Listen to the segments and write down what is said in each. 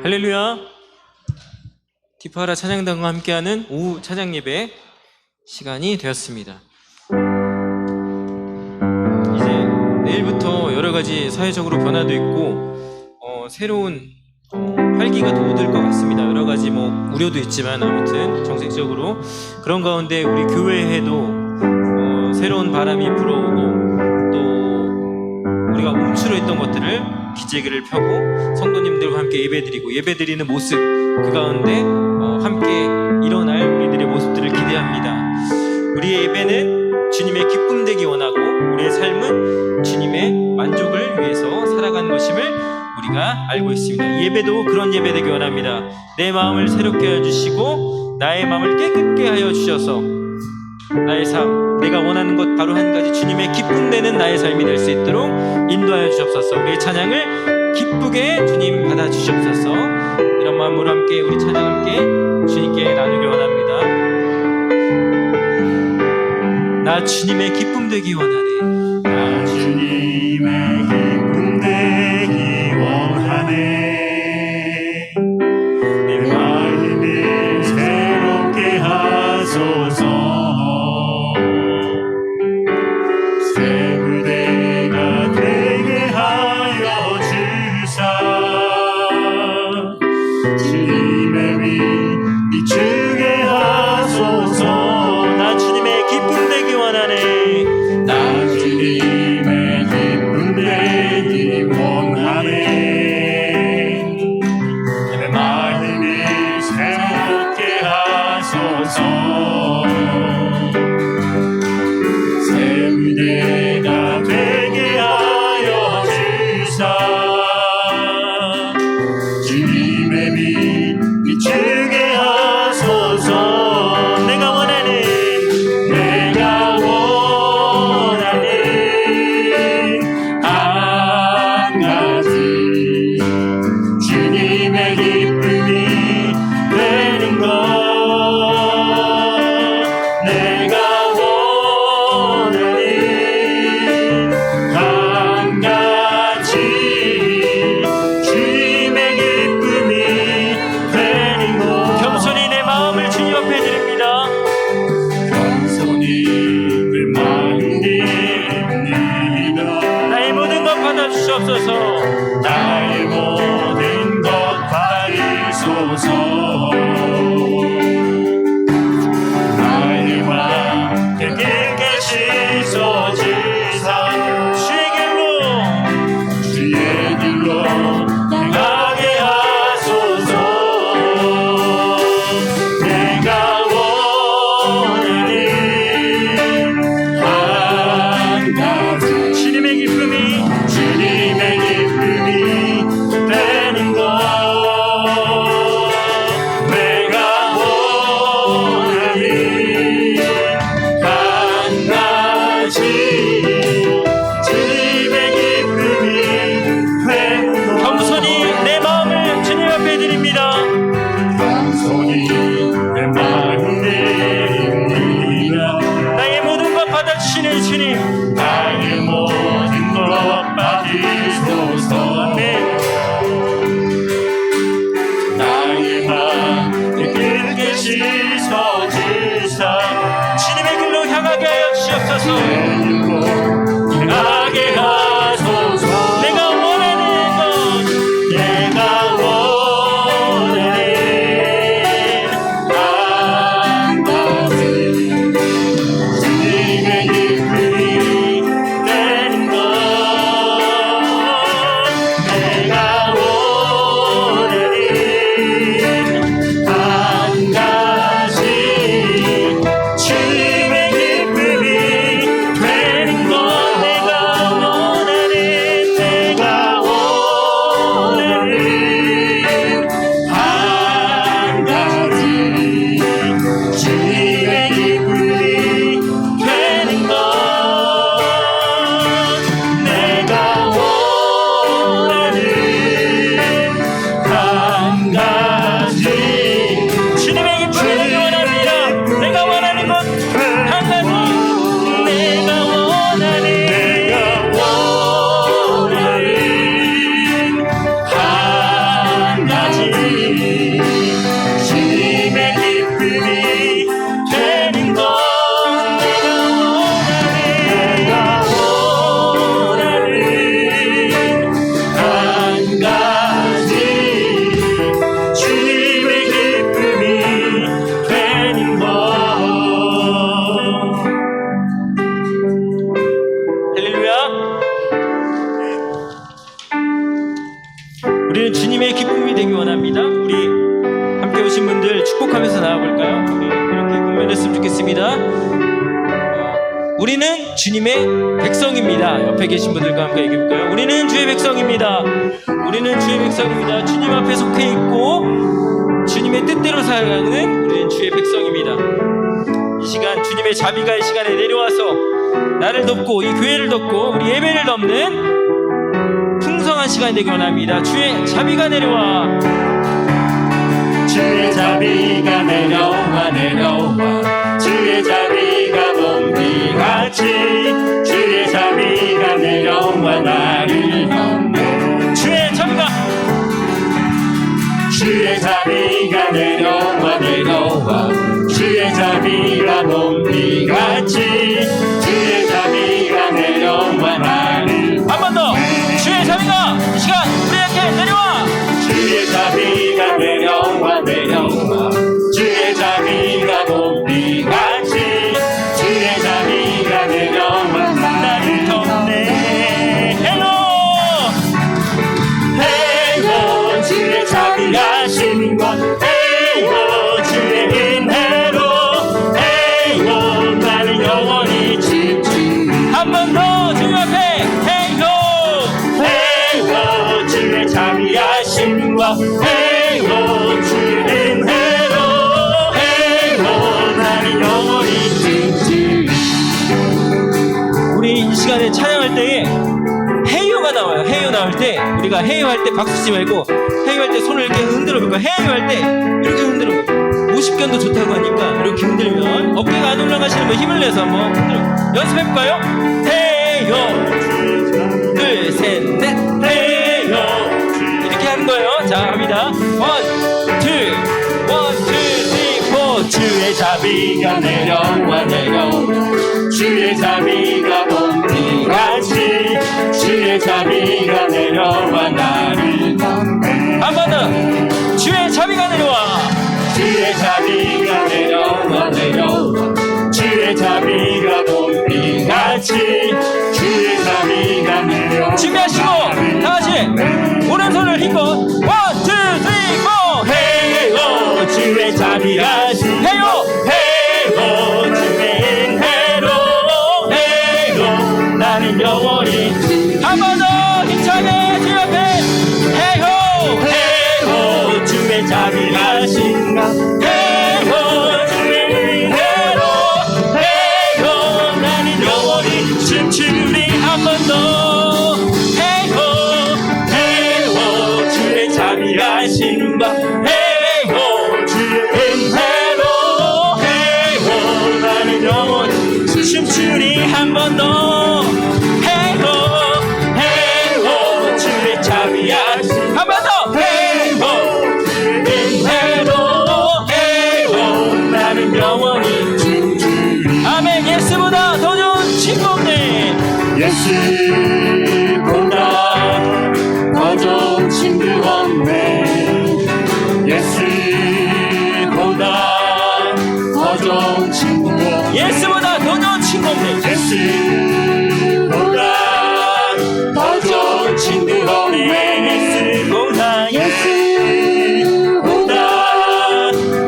할렐루야. 디파라 찬양단과 함께하는 오후 찬양 예배 시간이 되었습니다. 이제 내일부터 여러 가지 사회적으로 변화도 있고 새로운 활기가 돋을 것 같습니다. 여러 가지 우려도 있지만 아무튼 정책적으로 그런 가운데 우리 교회에도 새로운 바람이 불어오고 또 우리가 움츠러 있던 것들을 기재기를 펴고 성도님들과 함께 예배드리는 모습, 그 가운데 함께 일어날 우리들의 모습들을 기대합니다. 우리의 예배는 주님의 기쁨 되기 원하고 우리의 삶은 주님의 만족을 위해서 살아가는 것임을 우리가 알고 있습니다. 예배도 그런 예배 되기 원합니다. 내 마음을 새롭게 하여 주시고 나의 마음을 깨끗게 하여 주셔서 나의 삶, 내가 원하는 것 바로 한 가지, 주님의 기쁨 되는 나의 삶이 될 수 있도록 인도하여 주옵소서. 우리의 찬양을 기쁘게 주님 받아 주시옵소서. 이런 마음으로 함께 우리 찬양 함께 주님께 나누기 원합니다. 나 주님의 기쁨 되기 원하네. 나 주님의 기쁨 되기 원하네. 내 마음을 새롭게 하소서. 새 부대가 되게 하여 주사. 주님의 빛 비추게 하소서. 나 주님의 기쁨 되기 원하네. 나 주님의 기쁨 되기 원하네. 내 마음을 새롭게 하소서. 새 무대가 되게 하여 주사. 주님의 빛 비추게 하소서. 내가 원하는 한 가지, 주님의 기쁨이 되는 것. 내가 원하는 한 가지, 주님의 기쁨이 되는 것. 겸손히 내 마음을 주님 앞에 드립니다. 겸손히 내 마음 드립니다. 나의 모든 것 받아 주시옵소서. 나의 모든 것 받으소서. 나의 맘 깨끗게 씻어주사. 주의 길로 행하게 하소서. 내가 원하는 한 가지, 주님의 기쁨이 되는 것. 내가 원하는 한 가지, 주님의 기쁨이 되는 것. 겸손히 내 마음을 주님 앞에 드립니다. 겸손히 내 마음 드립니다. 나의 모든 것 받아주시는 주님. 나의 모든 것 받으소서. 아멘. 나의 맘 깨끗게 씻어주사. 주님의 길로 향하게 하여 주시옵소서. 내 길로 오늘은 주님의 기쁨이 되기 원합니다. 우리 함께 오신 분들 축복하면서 나와볼까요? 우리 이렇게 공연했으면 좋겠습니다. 우리는 주님의 백성입니다. 옆에 계신 분들과 함께 얘기해볼까요? 우리는 주의 백성입니다. 우리는 주의 백성입니다. 주님 앞에 속해 있고 주님의 뜻대로 살아가는 우리는 주의 백성입니다. 이 시간 주님의 자비가 이 시간에 내려와서 나를 덮고 이 교회를 덮고 우리 예배를 덮는 풍성한 시간이 되기 원합니다. 주의 자비가 내려와, 주의 자비가 내려와 내려와 주의 자비가 봄비같이 주의 자비가 내려와 나를 덮네 주의 자비가 주의 자비가 내려와 내려와 주의 자비가 봄비같이 주의 자비가 내려와 나를 한 번 더 주의 자비가 이 시간 우리에게 내려와, 주의 자비가 내려와 내려와 주의 자비가 봄비같이 주의 자비가 내려와 나를 덮네 헬로 헤이고 주의 자비하신 것 헤이고 주의 은혜로 헤이고 나는 영원히 집중 한 번 더 주님 앞에 헤이로 헤이고 주의 자비하신 것 헤이고 주의 은혜로 헤이고 나는 영원히 집중 우리 이 시간에 찬양할 때에 헤이요가 나와요. 헤이요 나올 때 우리가 헤이요 할 때 박수 치지 말고 헤이요 할 때 손을 이렇게 흔들어 볼까? 헤이요 할 때 이렇게 흔들어 볼까? 50견도 좋다고 하니까 이렇게 흔들면 어깨가 안 올라가시는 분 힘을 내서 한번 흔들어 연습해 볼까요? 헤이요 둘 셋 넷 헤이요 이렇게 하는 거예요. 자 갑니다. 원, 투, 쓰리, 포. 주의 자비가 내려와 내려와 주의 자비가 봄비같이 주의 자비가 내려와 나를 덮네 한 번 더 주의 자비가 내려와, 주의 자비가 내려와 내려와 주의 자비가 봄비같이 주의 자비가 내려와 준비하시고 다 같이 오른손을 힘껏 원, 투, 쓰리, 포. 헤이고 주의 자비하신 헤이요 헤이고 주의 은혜로 헤이고 나는 영원히 한 번 더 힘차게 주님 앞에 헤이호 헤이고 주의 자비하신 것 헤이고 주의 은혜로 헤이고 나는 영원히 춤추리 한 번 더 헤이호 헤이고 주의 자비하신 것 헤이고 주의 은혜로 헤이고 나는 영원히 춤추리 한 번 더 헤이호 헤이고 주의 자비하신 한 번 더 헤이고 주의 은혜로 헤이고 나는 영원히 춤추리 아멘. 예수보다 더 좋은 친구 없네. 예수보다 더 좋은 친구 없네 예수보다 더 좋은 친구 없네 예수보다 더 좋은 친구 없네. 예수보다 더 좋은 친구 없네 예수보다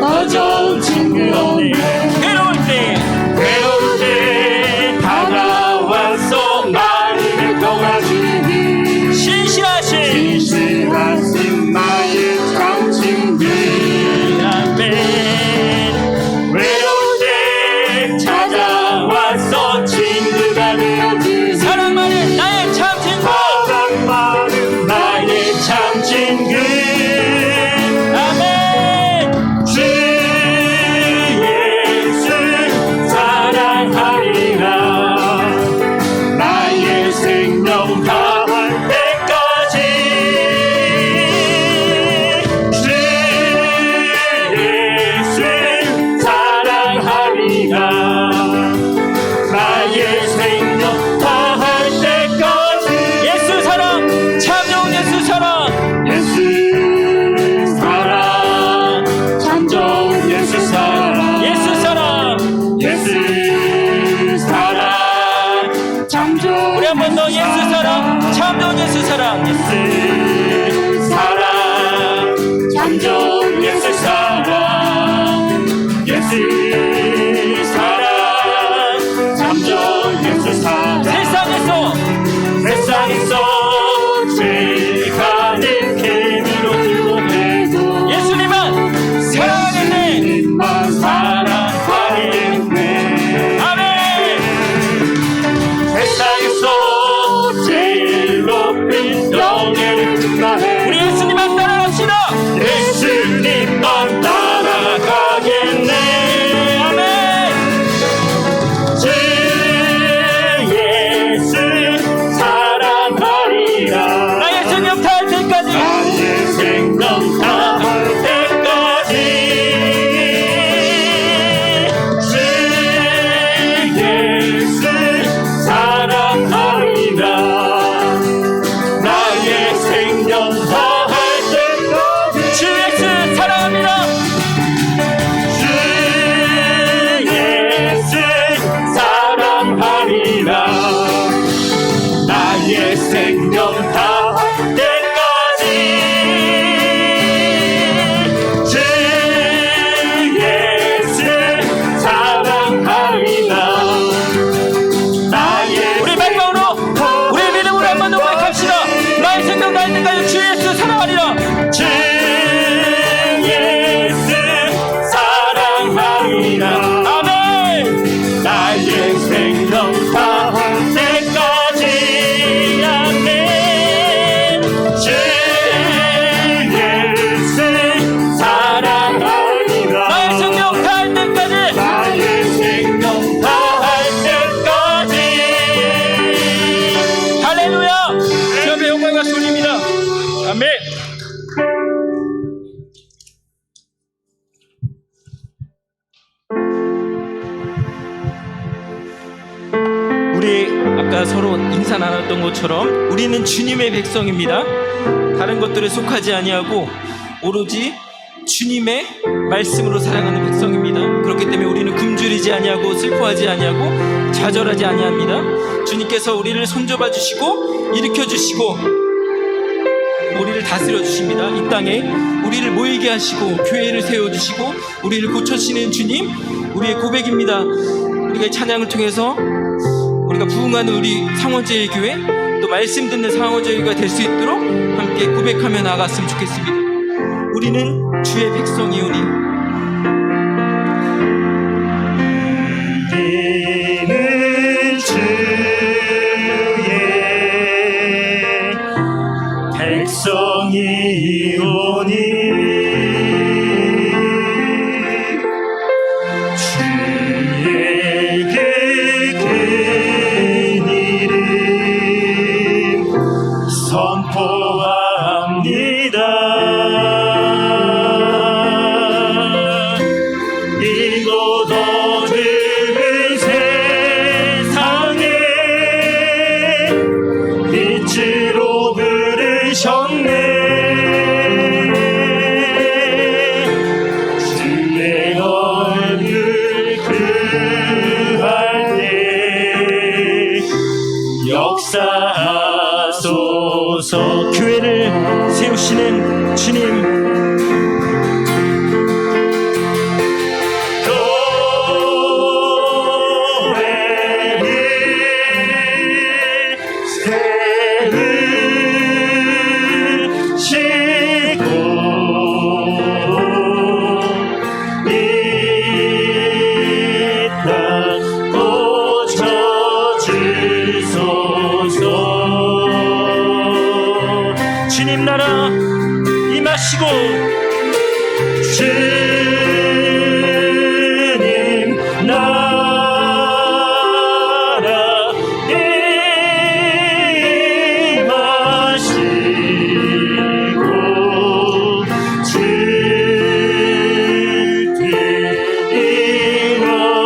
더 좋은 친구 없네 괴로울 때 외로울 때 다가와서 마음을 도와주니 신실하신 신실하신 나의 참 친구 아멘. 외로울 때 찾아와서 친구가 되어주니 사랑 많은 나의 참 친구 사랑 많은 나의 참 친구 아멘. 주 예수 사랑하리라 나의 생명 다할 때까지 주 예수 사랑하리라 나의 생명 다할 때까지 예수 사랑 참 좋은 예수 사랑 예수 사랑 참 좋은 예수 사랑 예수 사랑 예수 사랑 참 좋은 우리 한 번 더 예수 사랑 참 좋은 예수 사랑 예수 사랑 잠정 예수 사랑 예수 사랑 잠정 예수 사랑 세상에서 제일 가는 개미로 들고 되고 예수님만 사랑하겠네. 예수님만 사랑하겠네. 아멘. 세상에서 제일 높은 영예를 등나해 우리 예수님만 따라갑시다. 예수님만 따라가겠네. 아멘. 주 예수 사랑하리라. 나의 생명 다할 때까지. 나의 생명 다할 때까지 주 예수 사랑하리라. 나의 생명 다할 때까지 주 예수 사랑합니다. 주 예수 사랑하리라. 나의 생명 다할 때까지 주 예수 사랑하리라. 나의 우리 마지막으로 우리 믿음으로 한 번 더 고백합시다. 나의 생명 다할 때까지 주 예수 사랑하리라. 주 예수 사랑하리라. 아멘. 나의 생명 다할 때까지 아멘. 주 예수 사랑하리라. 나의 생명 다할 때까지. 나의 생명 다할 때까지 할렐루야. 주님의 영광과 존입니다. 아멘. 우리 아까 서로 인사 나눴던 것처럼 우리는 주님의 백성입니다. 다른 것들에 속하지 아니하고 오로지 주님의 말씀으로 살아가는 백성입니다. 그렇기 때문에 우리는 굶주리지 아니하고 슬퍼하지 아니하고 좌절하지 아니합니다. 주님께서 우리를 손잡아 주시고 일으켜 주시고 우리를 다스려 주십니다. 이 땅에 우리를 모이게 하시고 교회를 세워 주시고 우리를 고쳐주시는 주님, 우리의 고백입니다. 우리가 이 찬양을 통해서 우리가 부흥하는 우리 상원제일교회 또 말씀 듣는 상원제일교회가 될 수 있도록 함께 고백하며 나아갔으면 좋겠습니다. 우리는 주의 백성이오니 우리는 주의 백성이오니 주의 그 큰 이름 선포합니다. 이곳 어두운 세상에 빛으로 부르셨네. 주의 얼굴 구할 때 역사하소서. 교회를 세우시는 주님, 주님 나라 임하시고 주님 나라 임하시고 주님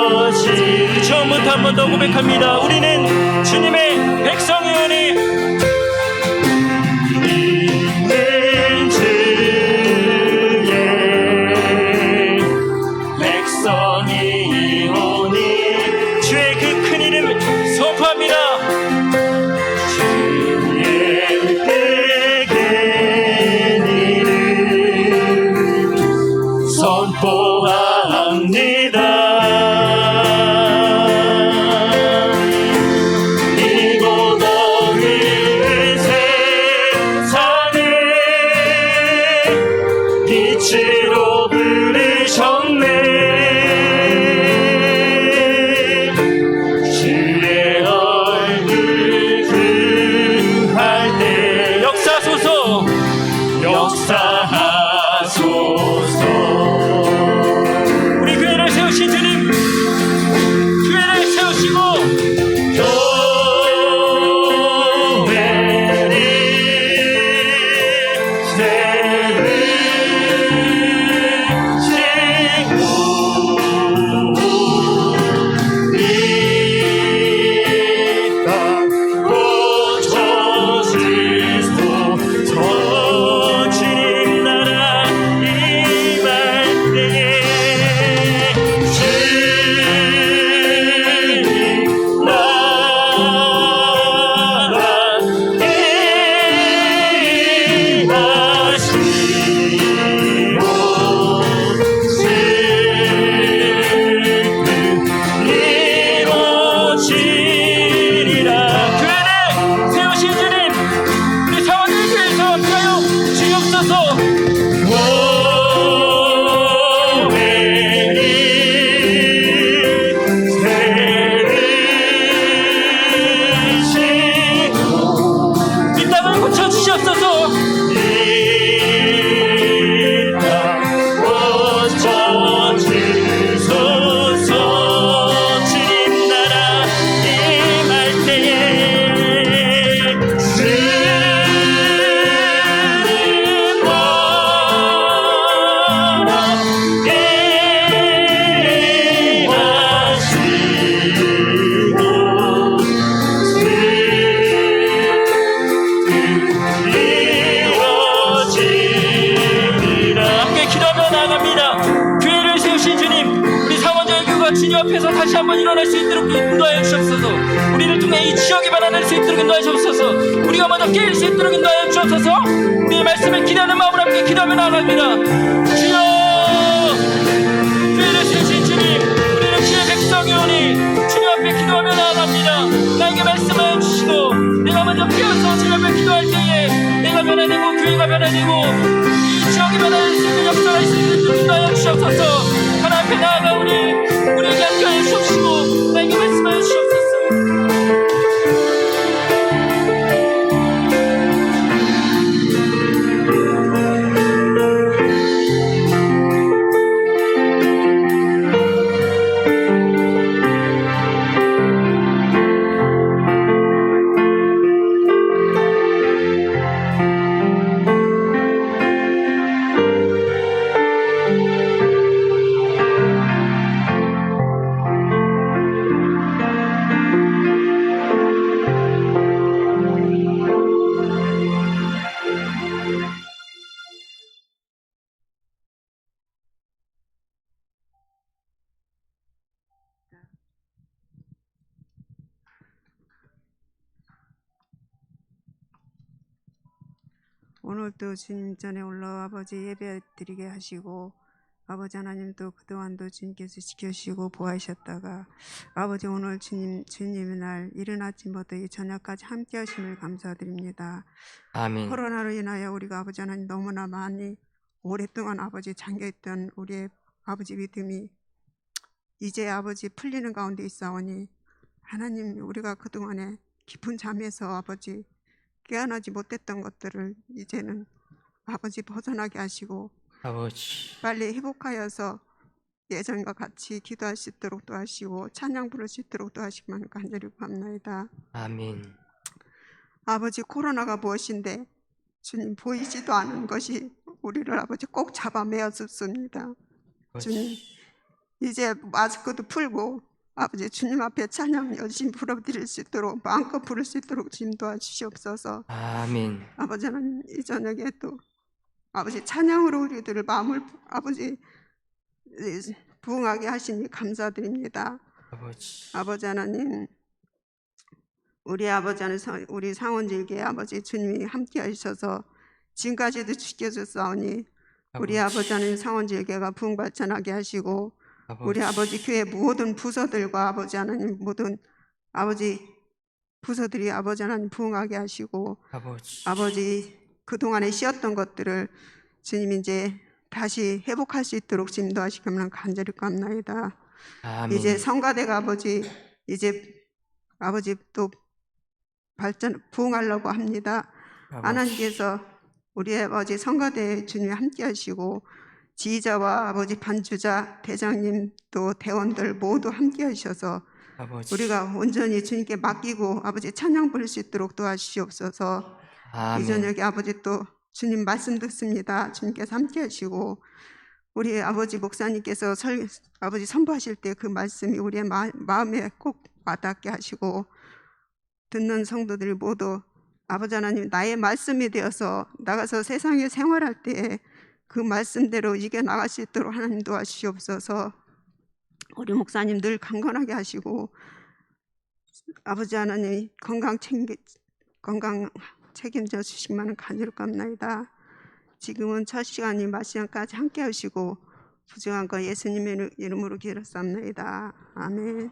임하시고. 처음부터 한 번 더 고백합니다. 우리는 주님의 백성이오니 있는 주의 변할 수 있도록 인도하여 주옵소서. 우리를 통해 이 지역이 변화될 수 있도록 인도하여 주옵소서. 우리가 먼저 깨일 수 있도록 인도하여 주옵소서. 우리의 말씀을 기대하는 마음으로 함께 기도하며 나아갑니다. 주여, 주의 되신 주님, 우리는 주의 백성이오니 주님 앞에 기도하며 나아갑니다. 나에게 말씀하여 주시고 내가 먼저 깨어서 주님 앞에 기도할 때에 내가 변화되고 교회가 변화되고 이 지역이 변화될 수 있는 역사가 있을 수 있도록 인도하여 주옵소서. 하나님 앞에 나아가오니 우리에게 함께하여 주옵시고 나에게 말씀하여 주옵소서. 오늘도 주님 전에 올라와 아버지 예배 드리게 하시고 아버지 하나님도 그동안도 주님께서 지켜주시고 보호하셨다가 아버지 오늘 주님의 날 이른 아침부터 이 저녁까지 함께 하심을 감사드립니다. 아멘. 코로나로 인하여 우리가 아버지 하나님 너무나 많이 오랫동안 아버지 잠겨있던 우리의 아버지 믿음이 이제 아버지 풀리는 가운데 있사오니 하나님 우리가 그동안에 깊은 잠에서 아버지 깨어나지 못했던 것들을 이제는 아버지 벗어나게 하시고 아버지, 빨리 회복하여서 예전과 같이 기도할 수 있도록 도와주시고 찬양 부를 수 있도록 도와주시기만 간절히 구합나이다. 아멘. 아버지 코로나가 무엇인데 주님 보이지도 않은 것이 우리를 아버지 꼭 잡아매어 습습니다. 주님 이제 마스크도 풀고 아버지 주님 앞에 찬양 열심히 불러드릴 수 있도록 마음껏 부를 수 있도록 주님 도와주시옵소서. 아멘. 아버지 하나님 이 저녁에 또 아버지 찬양으로 우리들을 마음을 아버지 부응하게 하시니 감사드립니다. 아버지 하나님 우리 아버지 하나님 우리 상원질계 아버지 주님이 함께 하셔서 지금까지도 지켜줬사오니 우리 아버지 하나님 상원질계가 부흥발전하게 하시고 우리 아버지 교회 모든 부서들과 아버지 하나님 모든 아버지 부서들이 아버지 하나님 부흥하게 하시고 아버지 그동안에 쉬었던 것들을 주님 이제 다시 회복할 수 있도록 인도하시기를 간절히 구합나이다. 아멘. 이제 성가대가 아버지 이제 아버지 또 발전 부흥하려고 합니다. 하나님께서 우리 아버지 성가대 주님이 함께 하시고 지휘자와 아버지 반주자 대장님 또 대원들 모두 함께 하셔서 우리가 온전히 주님께 맡기고 아버지 찬양 부를 수 있도록 도와주시옵소서. 아멘. 이 저녁에 아버지 또 주님 말씀 듣습니다. 주님께서 함께 하시고 우리 아버지 목사님께서 아버지 선포하실 때 그 말씀이 우리의 마음에 꼭 와닿게 하시고 듣는 성도들이 모두 아버지 하나님 나의 말씀이 되어서 나가서 세상에 생활할 때 그 말씀대로 이겨나갈 수 있도록 하나님 도와주시옵소서. 우리 목사님 늘 강건하게 하시고 아버지 하나님 건강 책임져 주시기만 간절히 감사합니다. 지금은 첫 시간이 마시안까지 함께 하시고 부정한 거 예수님의 이름으로 기도합나이다. 아멘.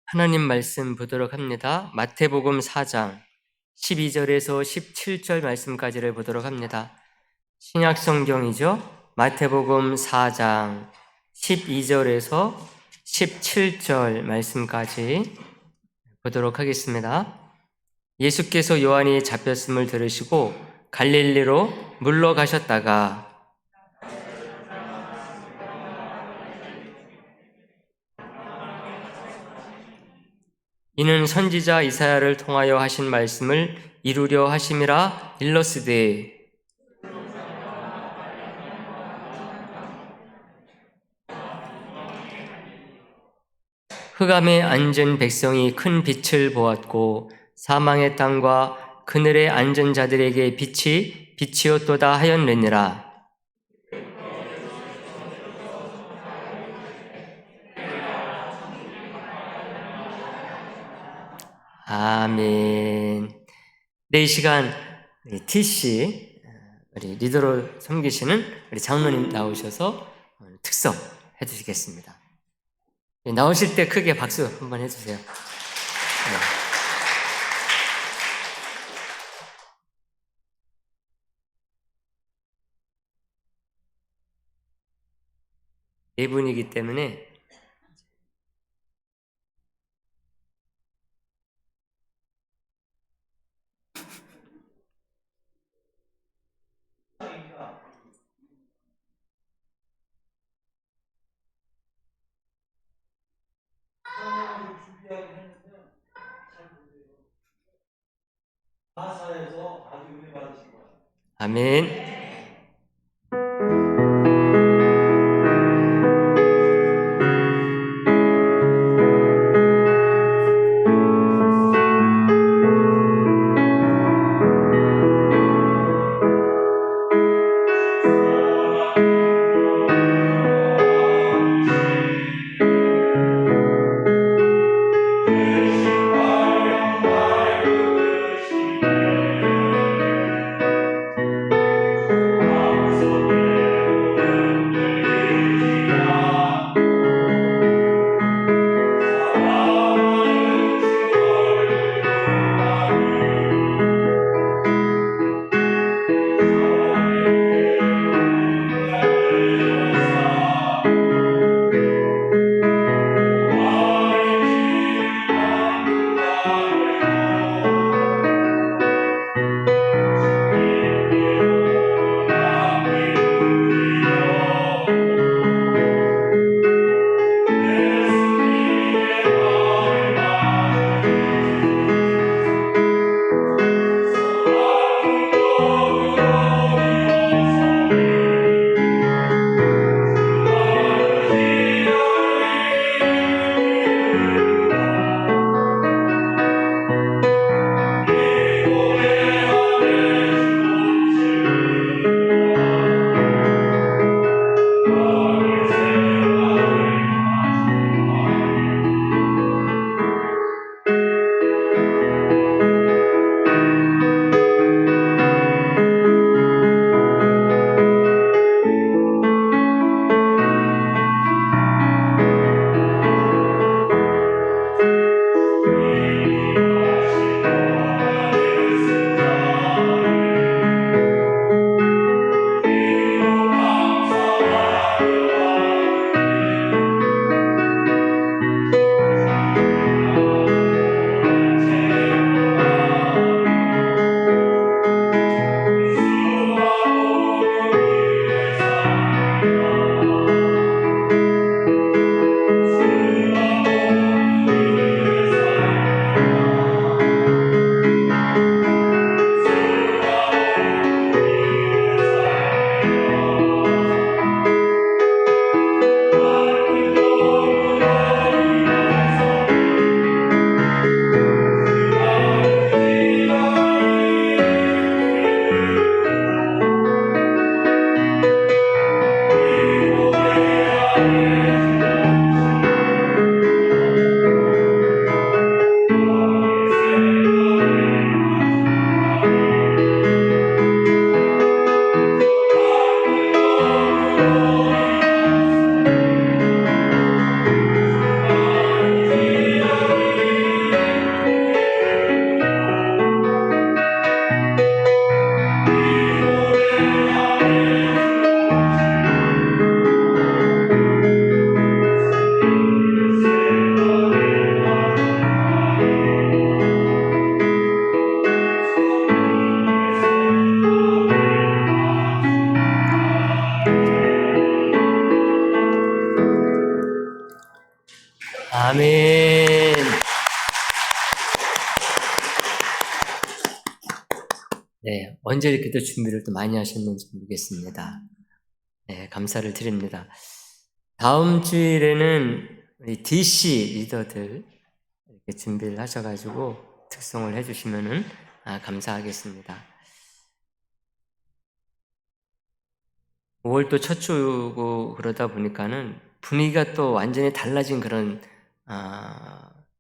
하나님 말씀 보도록 합니다. 마태복음 4장 12절에서 17절 말씀까지를 보도록 합니다. 신약 성경이죠. 마태복음 4장 12절에서 17절 말씀까지 보도록 하겠습니다. 예수께서 요한이 잡혔음을 들으시고 갈릴리로 물러가셨다가 이는 선지자 이사야를 통하여 하신 말씀을 이루려 하심이라 일러스되 흑암에 앉은 백성이 큰 빛을 보았고 사망의 땅과 그늘에 앉은 자들에게 빛이 빛이었도다 하였느니라. 아멘. 네, 이 시간 TC 우리 리더로 섬기시는 우리 장로님 나오셔서 특성 해주시겠습니다. 나오실 때 크게 박수 한번 해주세요. 네 분이기 때문에 아멘. 아멘. 네, 언제 이렇게 또 준비를 또 많이 하셨는지 모르겠습니다. 네, 감사를 드립니다. 다음 주일에는 우리 DC 리더들 이렇게 준비를 하셔가지고 특송을 해주시면은 감사하겠습니다. 5월 또 첫 주고 그러다 보니까는 분위기가 또 완전히 달라진 그런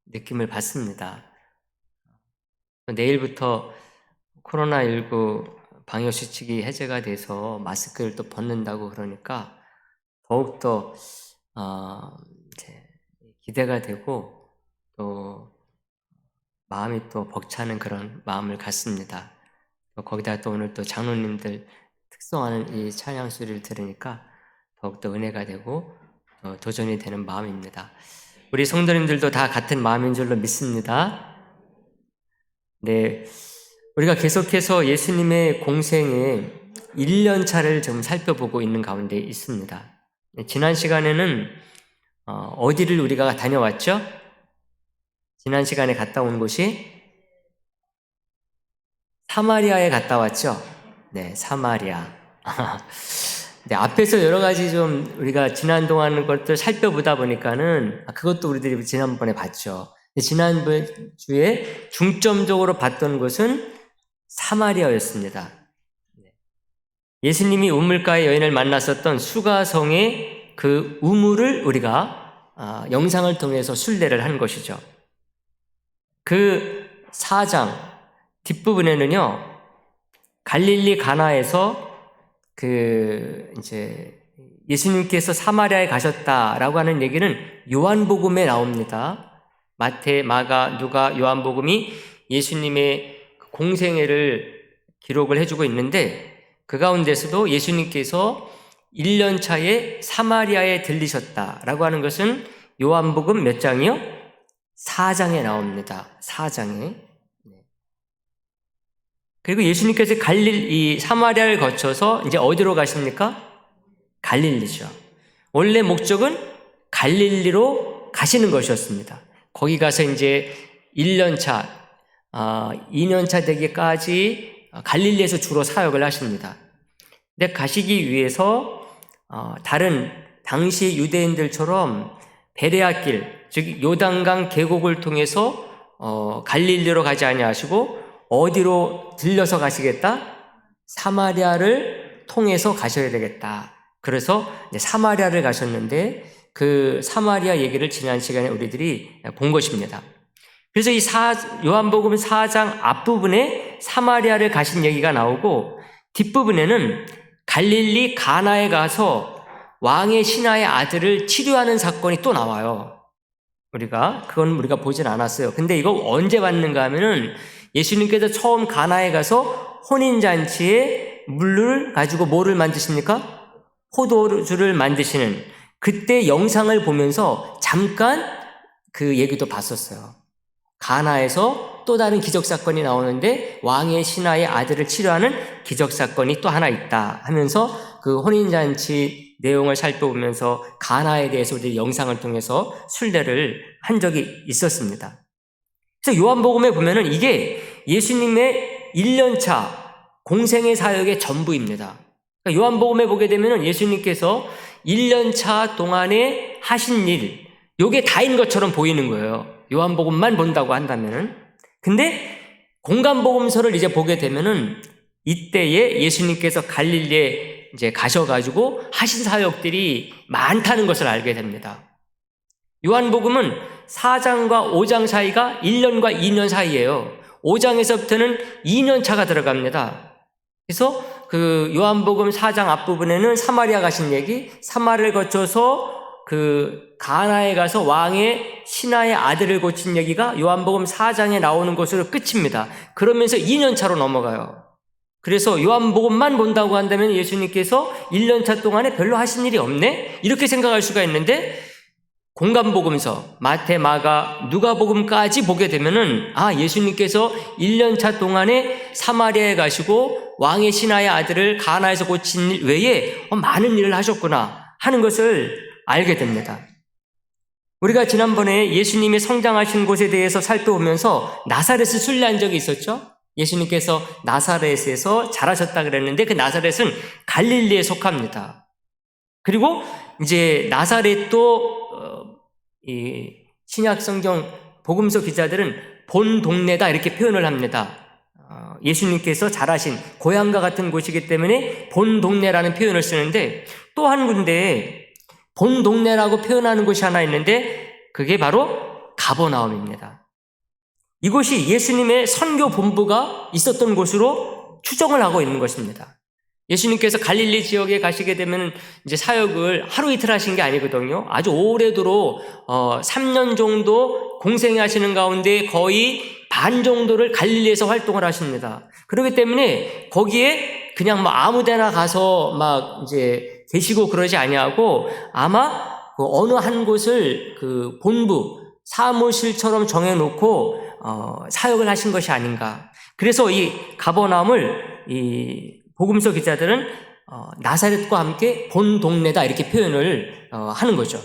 느낌을 받습니다. 내일부터 코로나19 방역수칙이 해제가 돼서 마스크를 또 벗는다고 그러니까 더욱더 이제 기대가 되고 또 마음이 또 벅차는 그런 마음을 갖습니다. 또 거기다 또 오늘 또 장로님들 특송하는 이 찬양 소리를 들으니까 더욱더 은혜가 되고 도전이 되는 마음입니다. 우리 성도님들도 다 같은 마음인 줄로 믿습니다. 네, 우리가 계속해서 예수님의 공생의 1년차를 좀 살펴보고 있는 가운데 있습니다. 지난 시간에는 어디를 우리가 다녀왔죠? 지난 시간에 갔다 온 곳이 사마리아에 갔다 왔죠? 네, 사마리아. 네, 앞에서 여러 가지 좀 우리가 지난 동안 것들 살펴보다 보니까는 그것도 우리들이 지난번에 봤죠. 지난주에 중점적으로 봤던 것은 사마리아였습니다. 예수님이 우물가의 여인을 만났었던 수가성의 그 우물을 우리가 영상을 통해서 순례를 한 것이죠. 그 4장 뒷부분에는요, 갈릴리 가나에서 이제 예수님께서 사마리아에 가셨다라고 하는 얘기는 요한복음에 나옵니다. 마태, 마가, 누가, 요한복음이 예수님의 공생애를 기록을 해주고 있는데 그 가운데서도 예수님께서 1년 차에 사마리아에 들리셨다라고 하는 것은 요한복음 몇 장이요? 4장에 나옵니다. 4장에. 그리고 예수님께서 이 사마리아를 거쳐서 이제 어디로 가십니까? 갈릴리죠. 원래 목적은 갈릴리로 가시는 것이었습니다. 거기 가서 이제 1년차, 2년차 되기까지 갈릴리에서 주로 사역을 하십니다. 근데 가시기 위해서 다른 당시 유대인들처럼 베레아길, 즉 요단강 계곡을 통해서 갈릴리로 가지 아니하시고 어디로 들려서 가시겠다? 사마리아를 통해서 가셔야 되겠다. 그래서 이제 사마리아를 가셨는데 그 사마리아 얘기를 지난 시간에 우리들이 본 것입니다. 그래서 이 요한복음 4장 앞부분에 사마리아를 가신 얘기가 나오고 뒷부분에는 갈릴리 가나에 가서 왕의 신하의 아들을 치료하는 사건이 또 나와요. 그건 우리가 보진 않았어요. 근데 이거 언제 봤는가 하면은 예수님께서 처음 가나에 가서 혼인잔치에 물을 가지고 뭐를 만드십니까? 포도주를 만드시는 그때 영상을 보면서 잠깐 그 얘기도 봤었어요. 가나에서 또 다른 기적사건이 나오는데 왕의 신하의 아들을 치료하는 기적사건이 또 하나 있다 하면서 그 혼인잔치 내용을 살펴보면서 가나에 대해서 우리 영상을 통해서 순례를 한 적이 있었습니다. 그래서 요한복음에 보면은 이게 예수님의 1년차 공생의 사역의 전부입니다. 그러니까 요한복음에 보게 되면은 예수님께서 1년차 동안에 하신 일, 요게 다인 것처럼 보이는 거예요. 요한복음만 본다고 한다면은. 근데 공간복음서를 이제 보게 되면은 이때에 예수님께서 갈릴리에 이제 가셔가지고 하신 사역들이 많다는 것을 알게 됩니다. 요한복음은 4장과 5장 사이가 1년과 2년 사이예요. 5장에서부터는 2년 차가 들어갑니다. 그래서 그 요한복음 4장 앞부분에는 사마리아 가신 얘기, 사마리아를 거쳐서 그 가나에 가서 왕의 신하의 아들을 고친 얘기가 요한복음 4장에 나오는 것으로 끝입니다. 그러면서 2년 차로 넘어가요. 그래서 요한복음만 본다고 한다면 예수님께서 1년차 동안에 별로 하신 일이 없네? 이렇게 생각할 수가 있는데 공간복음서, 마태, 마가, 누가복음까지 보게 되면은 예수님께서 1년차 동안에 사마리아에 가시고 왕의 신하의 아들을 가나에서 고친 일 외에 많은 일을 하셨구나 하는 것을 알게 됩니다. 우리가 지난번에 예수님이 성장하신 곳에 대해서 살펴보면서 나사렛을 순례한 적이 있었죠? 예수님께서 나사렛에서 자라셨다 그랬는데 그 나사렛은 갈릴리에 속합니다. 그리고 이제 나사렛도 이 신약 성경 복음서 기자들은 본 동네다 이렇게 표현을 합니다. 예수님께서 자라신 고향과 같은 곳이기 때문에 본 동네라는 표현을 쓰는데 또 한 군데에 본 동네라고 표현하는 곳이 하나 있는데 그게 바로 가버나움입니다. 이곳이 예수님의 선교 본부가 있었던 곳으로 추정을 하고 있는 것입니다. 예수님께서 갈릴리 지역에 가시게 되면 이제 사역을 하루 이틀 하신 게 아니거든요. 아주 오래도록 3년 정도 공생에 하시는 가운데 거의 반 정도를 갈릴리에서 활동을 하십니다. 그렇기 때문에 거기에 그냥 뭐 아무데나 가서 막 이제 계시고 그러지 아니하고 아마 그 어느 한 곳을 그 본부 사무실처럼 정해놓고 사역을 하신 것이 아닌가. 그래서 이 가버나움을 이 복음서 기자들은 나사렛과 함께 본 동네다 이렇게 표현을 하는 거죠.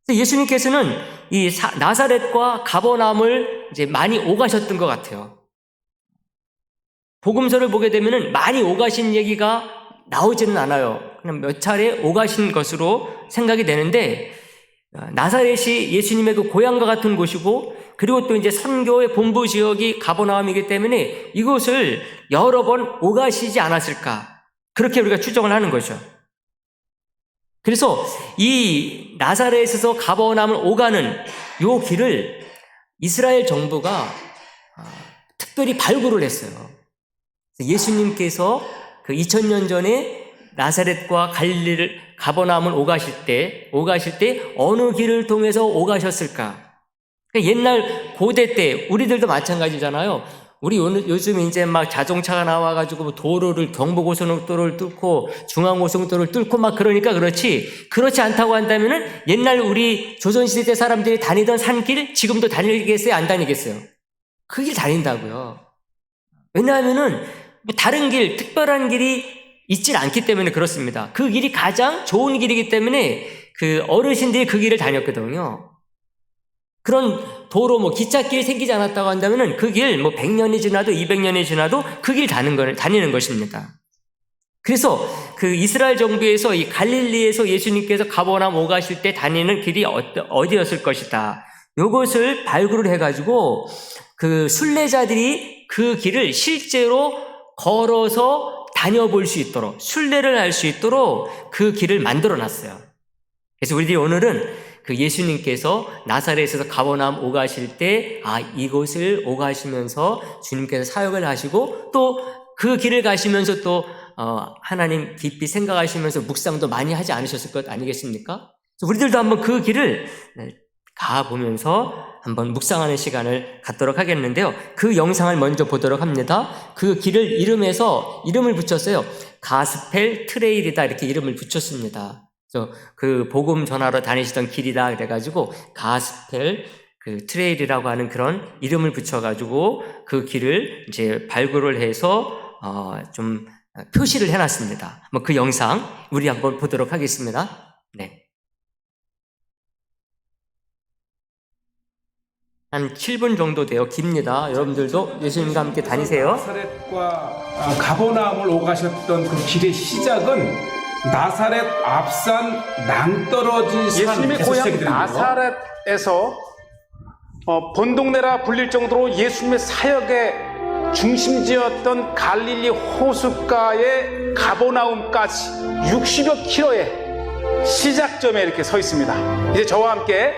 예수님께서는 이 나사렛과 가버나움을 이제 많이 오가셨던 것 같아요. 복음서를 보게 되면은 많이 오가신 얘기가 나오지는 않아요. 그냥 몇 차례 오가신 것으로 생각이 되는데 나사렛이 예수님의 그 고향과 같은 곳이고 그리고 또 이제 선교의 본부 지역이 가버나움이기 때문에 이곳을 여러 번 오가시지 않았을까 그렇게 우리가 추정을 하는 거죠. 그래서 이 나사렛에서 가버나움을 오가는 요 길을 이스라엘 정부가 특별히 발굴을 했어요. 예수님께서 그 2000년 전에 나사렛과 갈릴리를 가버나움을 오가실 때 어느 길을 통해서 오가셨을까? 그러니까 옛날 고대 때 우리들도 마찬가지잖아요. 우리 요즘 이제 막 자동차가 나와가지고 도로를 경부고속도로를 뚫고 중앙고속도로를 뚫고 막 그러니까 그렇지 않다고 한다면은 옛날 우리 조선시대 때 사람들이 다니던 산길 지금도 다니겠어요? 안 다니겠어요? 그 길 다닌다고요. 왜냐하면은 뭐 다른 길, 특별한 길이 있질 않기 때문에 그렇습니다. 그 길이 가장 좋은 길이기 때문에 그 어르신들이 그 길을 다녔거든요. 그런 도로 뭐 기찻길이 생기지 않았다고 한다면은 그 길 뭐 100년이 지나도 200년이 지나도 그 길 다니는 것입니다. 그래서 그 이스라엘 정부에서 이 갈릴리에서 예수님께서 가버나움 오가실 때 다니는 길이 어디였을 것이다. 요것을 발굴을 해가지고 그 순례자들이 그 길을 실제로 걸어서 다녀볼 수 있도록 순례를 할 수 있도록 그 길을 만들어 놨어요. 그래서 우리들이 오늘은 그 예수님께서 나사렛에서 가버나움 오가실 때 이곳을 오가시면서 주님께서 사역을 하시고 또 그 길을 가시면서 또 하나님 깊이 생각하시면서 묵상도 많이 하지 않으셨을 것 아니겠습니까? 우리들도 한번 그 길을 가보면서 한번 묵상하는 시간을 갖도록 하겠는데요. 그 영상을 먼저 보도록 합니다. 그 길을 이름을 붙였어요. 가스펠 트레일이다 이렇게 이름을 붙였습니다. 그래서 그 복음 전하러 다니시던 길이다 그래가지고 가스펠 그 트레일이라고 하는 그런 이름을 붙여가지고 그 길을 이제 발굴을 해서 좀 표시를 해놨습니다. 뭐 그 영상 우리 한번 보도록 하겠습니다. 네. 한 7분 정도 돼요. 깁니다. 여러분들도 예수님과 함께 다니세요. 나사렛과 가버나움을 오가셨던 그 길의 시작은 나사렛 앞산 낭떠러진 예수님의 산에서 고향 시작이 되는 거죠. 나사렛에서 본동네라 불릴 정도로 예수님의 사역의 중심지였던 갈릴리 호숫가의 가버나움까지 60여 킬로의 시작점에 이렇게 서 있습니다. 이제 저와 함께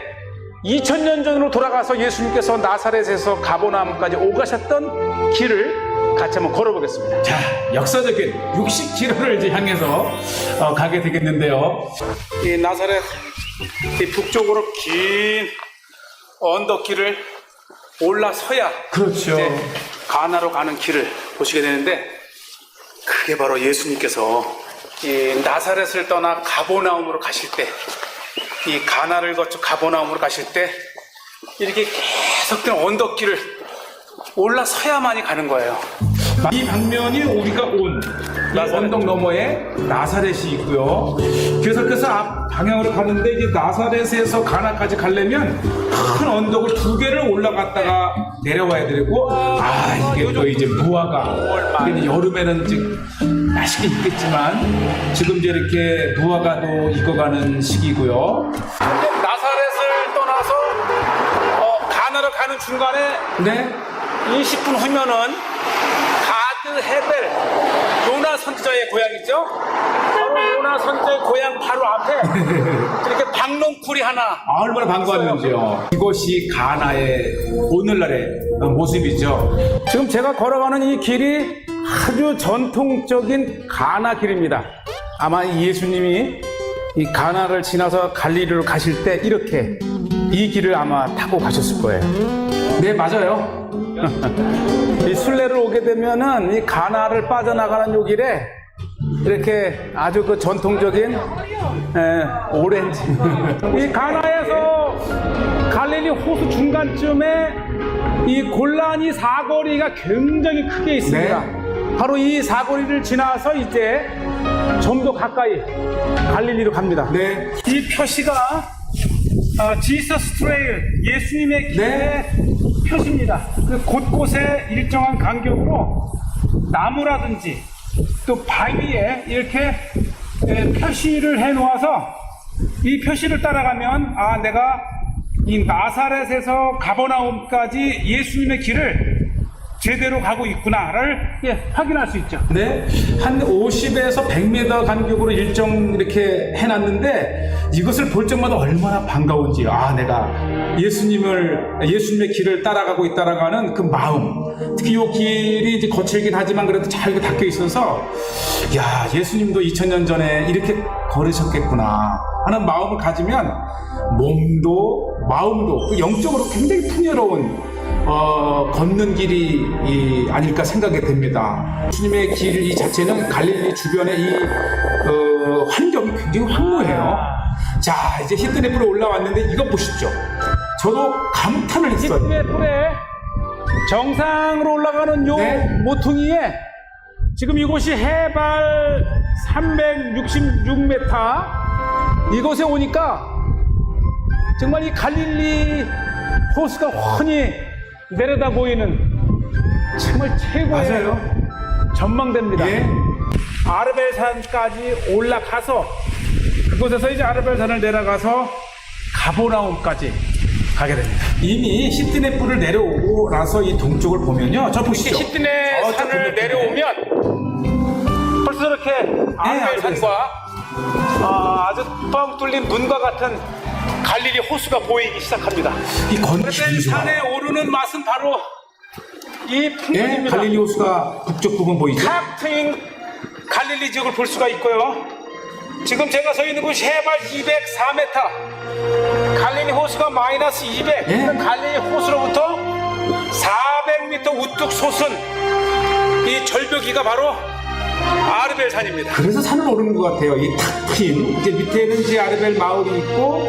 2000년 전으로 돌아가서 예수님께서 나사렛에서 가버나움까지 오가셨던 길을 같이 한번 걸어보겠습니다. 자, 역사적인 60km를 이제 향해서 가게 되겠는데요. 이 나사렛 이 북쪽으로 긴 언덕길을 올라서야 그렇죠. 이제 가나로 가는 길을 보시게 되는데 그게 바로 예수님께서 이 나사렛을 떠나 가버나움으로 가실 때 이 가나를 거쳐 가버나움으로 가실 때 이렇게 계속된 언덕길을 올라서야만이 가는 거예요. 이 방면이 우리가 온 이 언덕 너머에 나사렛이 있고요. 계속해서 앞 방향으로 가는데 이제 나사렛에서 가나까지 가려면 큰 언덕을 2개를 올라갔다가 내려와야 되고, 이게 또 이제 무화과. 근데 여름에는 이제 맛있게 익겠지만 지금 이제 이렇게 무화과도 익어가는 시기고요. 나사렛을 떠나서 가나를 가는 중간에 네. 20분 후면은 가드 헤벨 요나 선지자의 고향이죠. 바로 요나 선지자의 고향 바로 앞에 이렇게 박농쿨이 하나. 얼마나 반가웠는지요. 이것이 가나의 오늘날의 모습이죠. 지금 제가 걸어가는 이 길이 아주 전통적인 가나 길입니다. 아마 예수님이 이 가나를 지나서 갈릴리로 가실 때 이렇게 이 길을 아마 타고 가셨을 거예요. 네, 맞아요. 이 순례를 오게 되면은 이 가나를 빠져나가는 요 길에 이렇게 아주 그 전통적인 오렌지 이 가나에서 갈릴리 호수 중간쯤에 이 골라니 사거리가 굉장히 크게 있습니다. 바로 이 사거리를 지나서 이제 좀 더 가까이 갈릴리로 갑니다. 네. 이 표시가 지서스 트레일, 예수님의 길의 표시입니다. 그 곳곳에 일정한 간격으로 나무라든지 또 바위에 이렇게 표시를 해 놓아서 이 표시를 따라가면 내가 이 나사렛에서 가버나움까지 예수님의 길을 제대로 가고 있구나를 확인할 수 있죠. 네. 한 50에서 100m 간격으로 일정 이렇게 해놨는데 이것을 볼 적마다 얼마나 반가운지. 내가 예수님의 길을 따라가고 있다라고 하는 그 마음. 특히 이 길이 이제 거칠긴 하지만 그래도 잘 닦여 있어서 예수님도 2000년 전에 이렇게 걸으셨겠구나 하는 마음을 가지면 몸도 마음도 그 영적으로 굉장히 풍요로운 걷는 길이 아닐까 생각이 됩니다. 예수님의 길 이 자체는 갈릴리 주변의 이 환경이 굉장히 황무해요. 자, 이제 히트네플에 올라왔는데 이거 보십시오. 저도 감탄을 했어요. 히트네플에 정상으로 올라가는 요 모퉁이에 지금 이곳이 해발 366m 이곳에 오니까 정말 이 갈릴리 호수가 훤히 내려다 보이는 정말 최고의 전망대입니다. 예. 아르벨산까지 올라가서 그곳에서 이제 아르벨산을 내려가서 가보나움까지 가게 됩니다. 이미 히트네플을 내려오고 나서 이 동쪽을 보면요. 저 보시죠. 히트네 산을 내려오면 벌써 이렇게 아르벨산과 아주 뻥 뚫린 문과 같은 갈릴리 호수가 보이기 시작합니다. 이 건축이 산에 오르는 맛은 바로 이 풍경입니다. 갈릴리 호수가 북쪽 부분 보이죠? 탁 트인 갈릴리 지역을 볼 수가 있고요. 지금 제가 서 있는 곳이 해발 204m, 갈릴리 호수가 마이너스 200, 갈릴리 호수로부터 400m 우뚝 솟은 이 절벽이가 바로 아르벨산입니다. 그래서 산을 오르는 것 같아요. 이 탁 트인 이제 밑에는 이제 아르벨 마을이 있고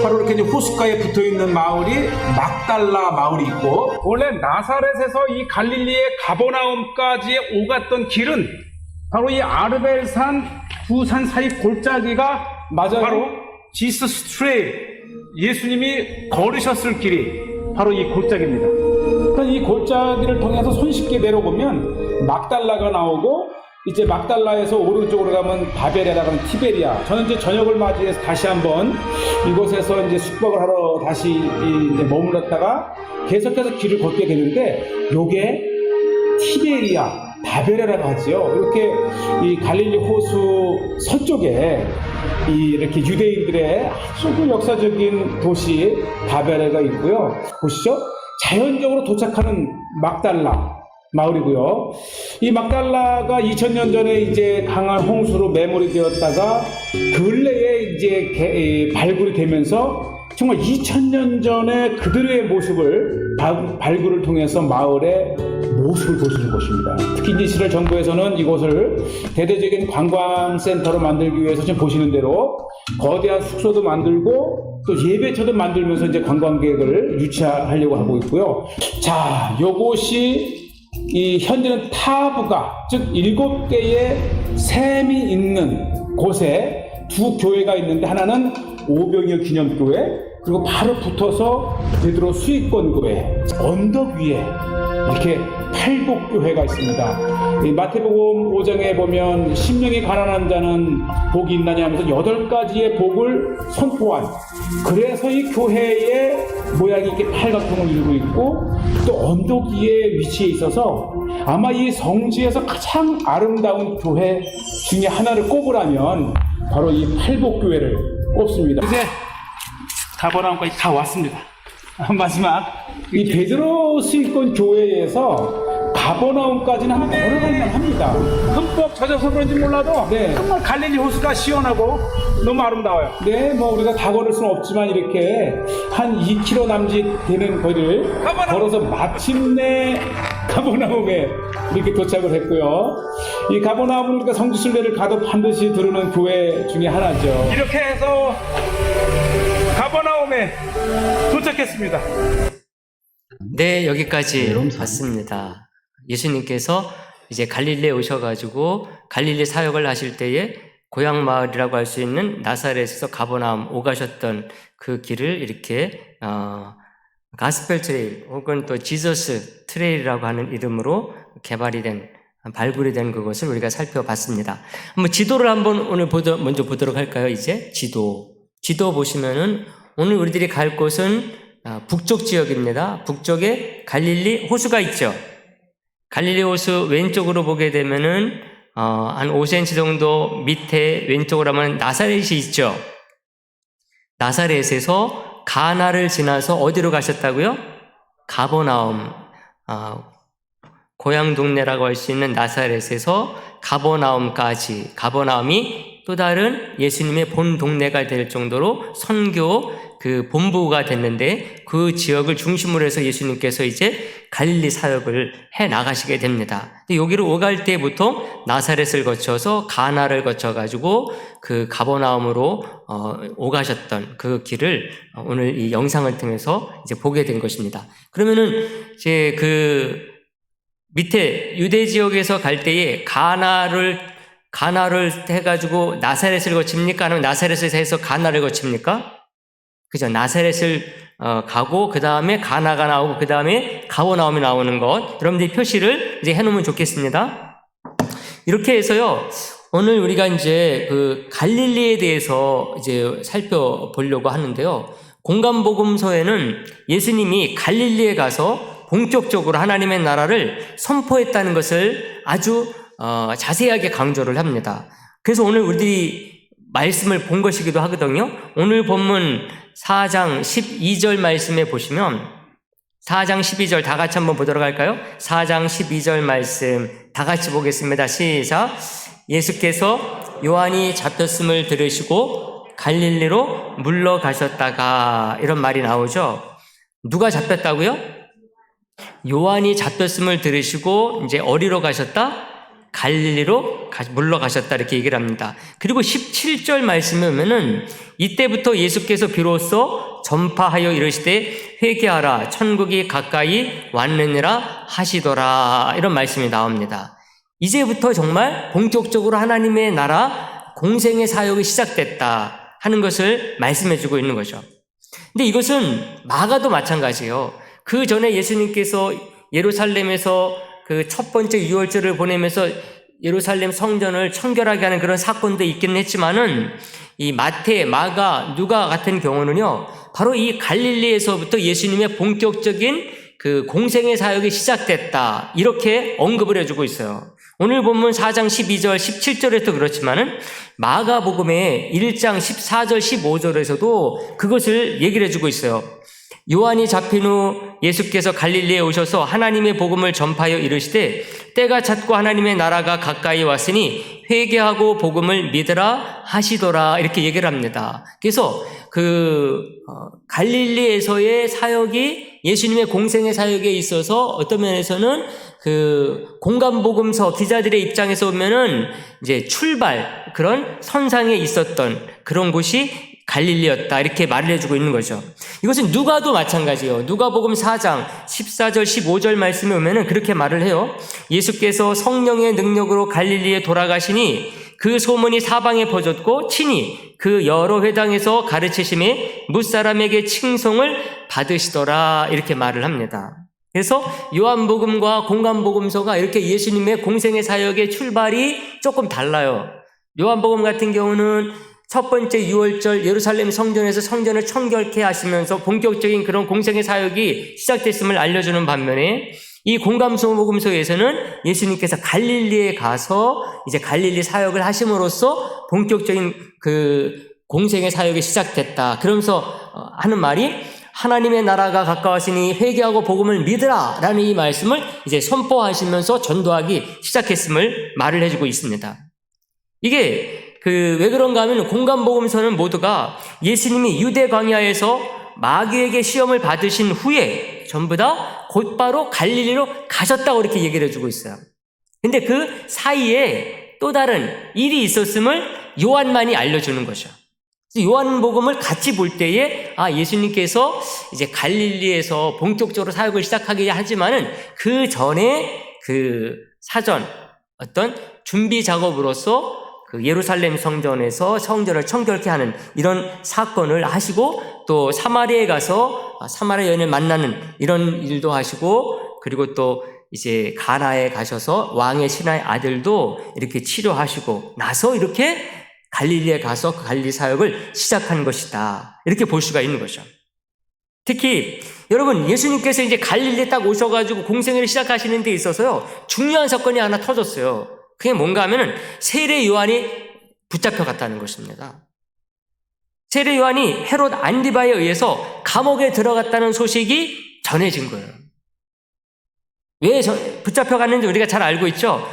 바로 이렇게 이제 호숫가에 붙어 있는 마을이 막달라 마을이 있고 원래 나사렛에서 이 갈릴리의 가버나움까지 오갔던 길은 바로 이 아르벨산 두 산 사이 골짜기가 바로 지서스 트레일, 예수님이 걸으셨을 길이 바로 이 골짜기입니다. 이 골짜기를 통해서 손쉽게 내려보면 막달라가 나오고 이제 막달라에서 오른쪽으로 가면 바베레라고 하는 티베리아. 저는 이제 저녁을 맞이해서 다시 한번 이곳에서 이제 숙박을 하러 다시 이제 머물렀다가 계속해서 길을 걷게 되는데 요게 티베리아, 바베레라고 하지요. 이렇게 이 갈릴리 호수 서쪽에 이렇게 유대인들의 아주 그 역사적인 도시 바베레가 있고요. 보시죠. 자연적으로 도착하는 막달라 마을이고요. 이 막달라가 2000년 전에 이제 강한 홍수로 매몰이 되었다가 근래에 이제 발굴이 되면서 정말 2000년 전에 그들의 모습을 발굴을 통해서 마을의 모습을 볼 수 있는 곳입니다. 특히 이제 이스라엘 정부에서는 이곳을 대대적인 관광센터로 만들기 위해서 지금 보시는 대로 거대한 숙소도 만들고 또 예배처도 만들면서 이제 관광객을 유치하려고 하고 있고요. 자, 요곳이 이 현재는 타부가 즉 7개의 샘이 있는 곳에 두 교회가 있는데 하나는 오병이어 기념교회 그리고 바로 붙어서 베드로 수익권교회 언덕 위에 이렇게 팔복교회가 있습니다. 이 마태복음 5장에 보면 심령이 가난한 자는 복이 있나냐 하면서 8가지의 복을 선포한, 그래서 이 교회의 모양이 이렇게 팔각형을 이루고 있고 또 언덕 위에 위치해 있어서 아마 이 성지에서 가장 아름다운 교회 중에 하나를 꼽으라면 바로 이 팔복교회를 꼽습니다. 이제 가버나움까지 다 왔습니다. 마지막 이 베드로 수익권 교회에서 가버나움까지는 한번 걸어갈 만합니다. 흠뻑 젖어서 그런지 몰라도 네. 정말 갈릴리 호수가 시원하고 너무 아름다워요. 네, 뭐 우리가 다 걸을 수는 없지만 이렇게 한 2km 남짓 되는 거리를 걸어서 마침내 가버나움에 이렇게 도착을 했고요. 이 가버나움은 우리가 성지순례를 가도 반드시 들르는 교회 중에 하나죠. 이렇게 해서 가버나움에 도착했습니다. 네, 여기까지 봤습니다. 예수님께서 이제 갈릴리에 오셔가지고 갈릴리 사역을 하실 때에 고향 마을이라고 할 수 있는 나사렛에서 가버나움 오가셨던 그 길을 이렇게 가스펠 트레일 혹은 또 지저스 트레일이라고 하는 이름으로 발굴이 된 그것을 우리가 살펴봤습니다. 한번 지도를 한번 오늘 먼저 보도록 할까요? 이제 지도 보시면은 오늘 우리들이 갈 곳은 북쪽 지역입니다. 북쪽에 갈릴리 호수가 있죠. 갈릴리 호수 왼쪽으로 보게 되면은 한 5cm 정도 밑에 왼쪽으로 하면 나사렛이 있죠. 나사렛에서 가나를 지나서 어디로 가셨다고요? 가버나움, 고향 동네라고 할 수 있는 나사렛에서 가버나움까지, 가버나움이 또 다른 예수님의 본 동네가 될 정도로 선교 그 본부가 됐는데, 그 지역을 중심으로 해서 예수님께서 이제 갈릴리 사역을 해 나가시게 됩니다. 여기로 오갈 때 보통 나사렛을 거쳐서 가나를 거쳐가지고 그 가버나움으로 오가셨던 그 길을 오늘 이 영상을 통해서 이제 보게 된 것입니다. 그러면은 이제 그 밑에 유대 지역에서 갈 때에 가나를 해가지고 나사렛을 거칩니까? 아니면 나사렛에서 해서 가나를 거칩니까? 그죠? 나사렛을 가고 그 다음에 가나가 나오고 그 다음에 가버나움이 나오는 것, 여러분들이 표시를 이제 해놓으면 좋겠습니다. 이렇게 해서요, 오늘 우리가 이제 그 갈릴리에 대해서 이제 살펴보려고 하는데요. 공간복음서에는 예수님이 갈릴리에 가서 본격적으로 하나님의 나라를 선포했다는 것을 아주 자세하게 강조를 합니다. 그래서 오늘 우리들이 말씀을 본 것이기도 하거든요. 오늘 본문 4장 12절 말씀에 보시면 4장 12절 다 같이 한번 보도록 할까요? 4장 12절 말씀 다 같이 보겠습니다. 시작. 예수께서 요한이 잡혔음을 들으시고 갈릴리로 물러가셨다가, 이런 말이 나오죠. 누가 잡혔다고요? 요한이 잡혔음을 들으시고 이제 어디로 가셨다? 갈릴리로 물러가셨다, 이렇게 얘기를 합니다. 그리고 17절 말씀에 보면은 이때부터 예수께서 비로소 전파하여 이르시되 회개하라, 천국이 가까이 왔느니라 하시더라, 이런 말씀이 나옵니다. 이제부터 정말 본격적으로 하나님의 나라 공생의 사역이 시작됐다 하는 것을 말씀해주고 있는 거죠. 근데 이것은 마가도 마찬가지예요. 그 전에 예수님께서 예루살렘에서 그 첫 번째 유월절을 보내면서 예루살렘 성전을 청결하게 하는 그런 사건도 있기는 했지만은 이 마태, 마가, 누가 같은 경우는요, 바로 이 갈릴리에서부터 예수님의 본격적인 그 공생의 사역이 시작됐다, 이렇게 언급을 해주고 있어요. 오늘 본문 4장 12절, 17절에도 그렇지만은 마가복음의 1장 14절, 15절에서도 그것을 얘기를 해주고 있어요. 요한이 잡힌 후 예수께서 갈릴리에 오셔서 하나님의 복음을 전파하여 이르시되 때가 찼고 하나님의 나라가 가까이 왔으니 회개하고 복음을 믿으라 하시더라, 이렇게 얘기를 합니다. 그래서 갈릴리에서의 사역이 예수님의 공생의 사역에 있어서 어떤 면에서는 그 공간복음서 기자들의 입장에서 보면은 이제 출발, 그런 선상에 있었던 그런 곳이 갈릴리였다, 이렇게 말을 해주고 있는 거죠. 이것은 누가도 마찬가지예요. 누가복음 4장 14절 15절 말씀에 보면은 그렇게 말을 해요. 예수께서 성령의 능력으로 갈릴리에 돌아가시니 그 소문이 사방에 퍼졌고 친히 그 여러 회당에서 가르치심에 뭇사람에게 칭송을 받으시더라 이렇게 말을 합니다. 그래서 요한복음과 공관복음서가 이렇게 예수님의 공생의 사역의 출발이 조금 달라요. 요한복음 같은 경우는 첫 번째 유월절 예루살렘 성전에서 성전을 청결케 하시면서 본격적인 그런 공생의 사역이 시작됐음을 알려주는 반면에 이 공감복음서에서는 예수님께서 갈릴리에 가서 이제 갈릴리 사역을 하심으로써 본격적인 그 공생의 사역이 시작됐다. 그러면서 하는 말이 하나님의 나라가 가까웠으니 회개하고 복음을 믿으라 라는 이 말씀을 이제 선포하시면서 전도하기 시작했음을 말을 해주고 있습니다. 이게 왜 그런가 하면 공감복음서는 모두가 예수님이 유대 광야에서 마귀에게 시험을 받으신 후에 전부 다 곧바로 갈릴리로 가셨다고 이렇게 얘기를 해주고 있어요. 근데 그 사이에 또 다른 일이 있었음을 요한만이 알려주는 거죠. 요한복음을 같이 볼 때에 예수님께서 이제 갈릴리에서 본격적으로 사역을 시작하게 하지만은 그 전에 그 사전 어떤 준비 작업으로서 그 예루살렘 성전에서 성전을 청결케 하는 이런 사건을 하시고 또 사마리아에 가서 사마리아 여인을 만나는 이런 일도 하시고 그리고 또 이제 가나에 가셔서 왕의 신하의 아들도 이렇게 치료하시고 나서 이렇게 갈릴리에 가서 그 갈릴리 사역을 시작한 것이다. 이렇게 볼 수가 있는 거죠. 특히 여러분 예수님께서 이제 갈릴리에 딱 오셔가지고 공생애를 시작하시는 데 있어서요 중요한 사건이 하나 터졌어요. 그게 뭔가 하면은 세례 요한이 붙잡혀 갔다는 것입니다. 세례 요한이 헤롯 안디바에 의해서 감옥에 들어갔다는 소식이 전해진 거예요. 왜 붙잡혀 갔는지 우리가 잘 알고 있죠.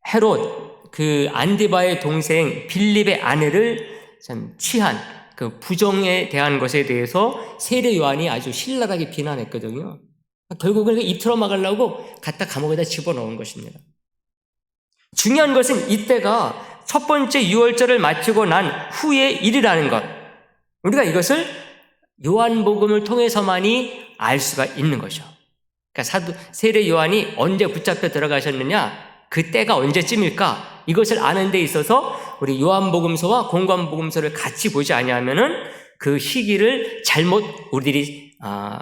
헤롯 그 안디바의 동생 빌립의 아내를 참 취한 그 부정에 대한 것에 대해서 세례 요한이 아주 신랄하게 비난했거든요. 결국은 입 틀어 막으려고 갖다 감옥에다 집어넣은 것입니다. 중요한 것은 이때가 첫 번째 유월절을 마치고 난 후의 일이라는 것. 우리가 이것을 요한복음을 통해서만이 알 수가 있는 거죠. 그러니까 세례 요한이 언제 붙잡혀 들어가셨느냐, 그 때가 언제쯤일까, 이것을 아는 데 있어서 우리 요한복음서와 공관복음서를 같이 보지 아니하면은 그 시기를 잘못 우리들이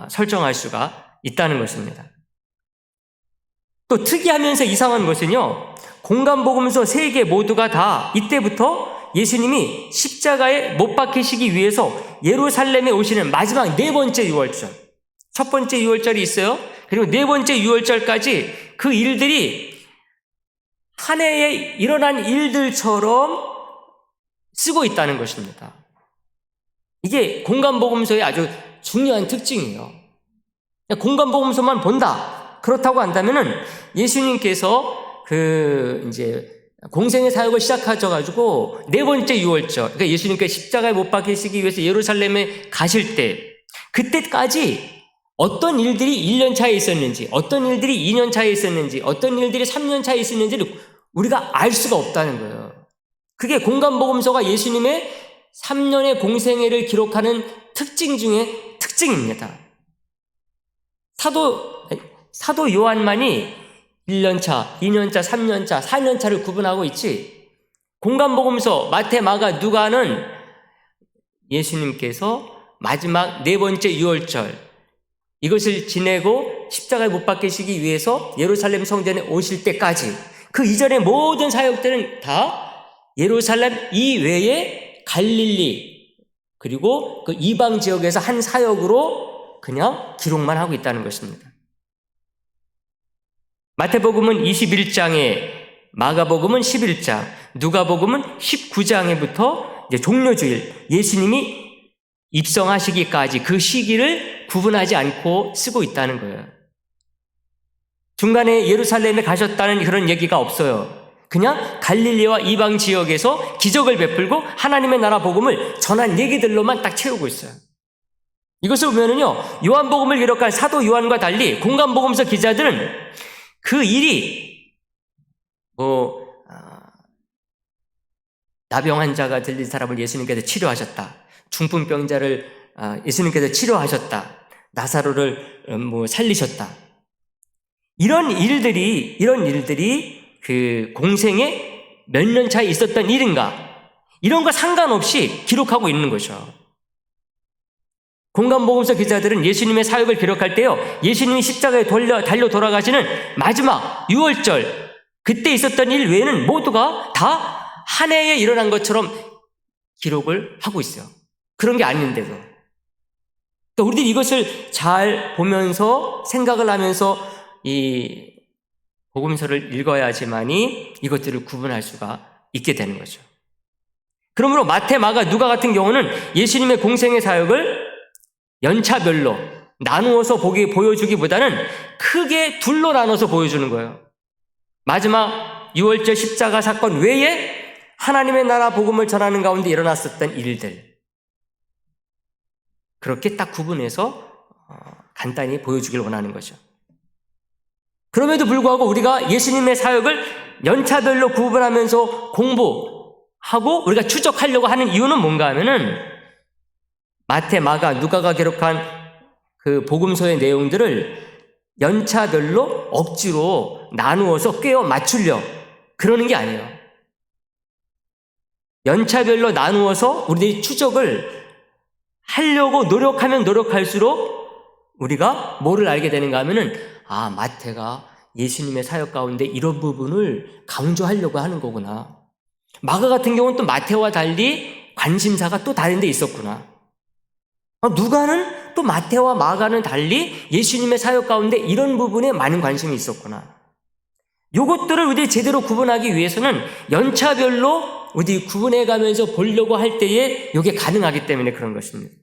설정할 수가 있다는 것입니다. 또 특이하면서 이상한 것은요, 공관복음서 3개 모두가 다 이때부터 예수님이 십자가에 못 박히시기 위해서 예루살렘에 오시는 마지막 4번째 유월절, 첫 번째 유월절이 있어요. 그리고 4번째 유월절까지 그 일들이 한 해에 일어난 일들처럼 쓰고 있다는 것입니다. 이게 공관복음서의 아주 중요한 특징이에요. 공관복음서만 본다. 그렇다고 한다면은 예수님께서 이제 공생의 사역을 시작하셔가지고 4번째 유월절, 그러니까 예수님께서 십자가에 못 박히시기 위해서 예루살렘에 가실 때, 그때까지 어떤 일들이 1년 차에 있었는지, 어떤 일들이 2년 차에 있었는지, 어떤 일들이 3년 차에 있었는지를 우리가 알 수가 없다는 거예요. 그게 공관복음서가 예수님의 3년의 공생애를 기록하는 특징 중에 특징입니다. 사도 요한만이 1년차, 2년차, 3년차, 4년차를 구분하고 있지, 공관복음서 마태, 마가, 누가는 예수님께서 마지막 4번째 유월절, 이것을 지내고 십자가에 못 박히시기 위해서 예루살렘 성전에 오실 때까지 그 이전의 모든 사역들은 다 예루살렘 이외에 갈릴리 그리고 그 이방 지역에서 한 사역으로 그냥 기록만 하고 있다는 것입니다. 마태복음은 21장에, 마가복음은 11장, 누가복음은 19장에부터 이제 종려주일, 예수님이 입성하시기까지 그 시기를 구분하지 않고 쓰고 있다는 거예요. 중간에 예루살렘에 가셨다는 그런 얘기가 없어요. 그냥 갈릴리와 이방 지역에서 기적을 베풀고 하나님의 나라 복음을 전한 얘기들로만 딱 채우고 있어요. 이것을 보면은요, 요한복음을 기록한 사도 요한과 달리 공관복음서 기자들은 그 일이 나병 환자가 들린 사람을 예수님께서 치료하셨다, 중풍병자를 예수님께서 치료하셨다, 나사로를 살리셨다, 이런 일들이 그 공생에 몇 년 차에 있었던 일인가, 이런 거 상관없이 기록하고 있는 거죠. 공간복음서 기자들은 예수님의 사역을 기록할 때요, 예수님이 십자가에 달려 돌아가시는 마지막 6월절, 그때 있었던 일 외에는 모두가 다 한 해에 일어난 것처럼 기록을 하고 있어요. 그런 게 아닌데도. 그러니까 우리들이 이것을 잘 보면서 생각을 하면서 이 복음서를 읽어야지만이 이것들을 구분할 수가 있게 되는 거죠. 그러므로 마태, 마가, 누가 같은 경우는 예수님의 공생의 사역을 연차별로 나누어서 보여주기보다는 크게 둘로 나눠서 보여주는 거예요. 마지막 6월절 십자가 사건 외에 하나님의 나라 복음을 전하는 가운데 일어났었던 일들, 그렇게 딱 구분해서 간단히 보여주길 원하는 거죠. 그럼에도 불구하고 우리가 예수님의 사역을 연차별로 구분하면서 공부하고 우리가 추적하려고 하는 이유는 뭔가 하면은 마태, 마가, 누가가 기록한 그 복음서의 내용들을 연차별로 억지로 나누어서 꿰어 맞추려 그러는 게 아니에요. 연차별로 나누어서 우리들이 추적을 하려고 노력하면 노력할수록 우리가 뭐를 알게 되는가 하면은, 아, 마태가 예수님의 사역 가운데 이런 부분을 강조하려고 하는 거구나. 마가 같은 경우는 또 마태와 달리 관심사가 또 다른 데 있었구나. 누가는 또 마태와 마가는 달리 예수님의 사역 가운데 이런 부분에 많은 관심이 있었구나. 요것들을 우리 제대로 구분하기 위해서는 연차별로 우리 구분해 가면서 보려고 할 때에 이게 가능하기 때문에 그런 것입니다.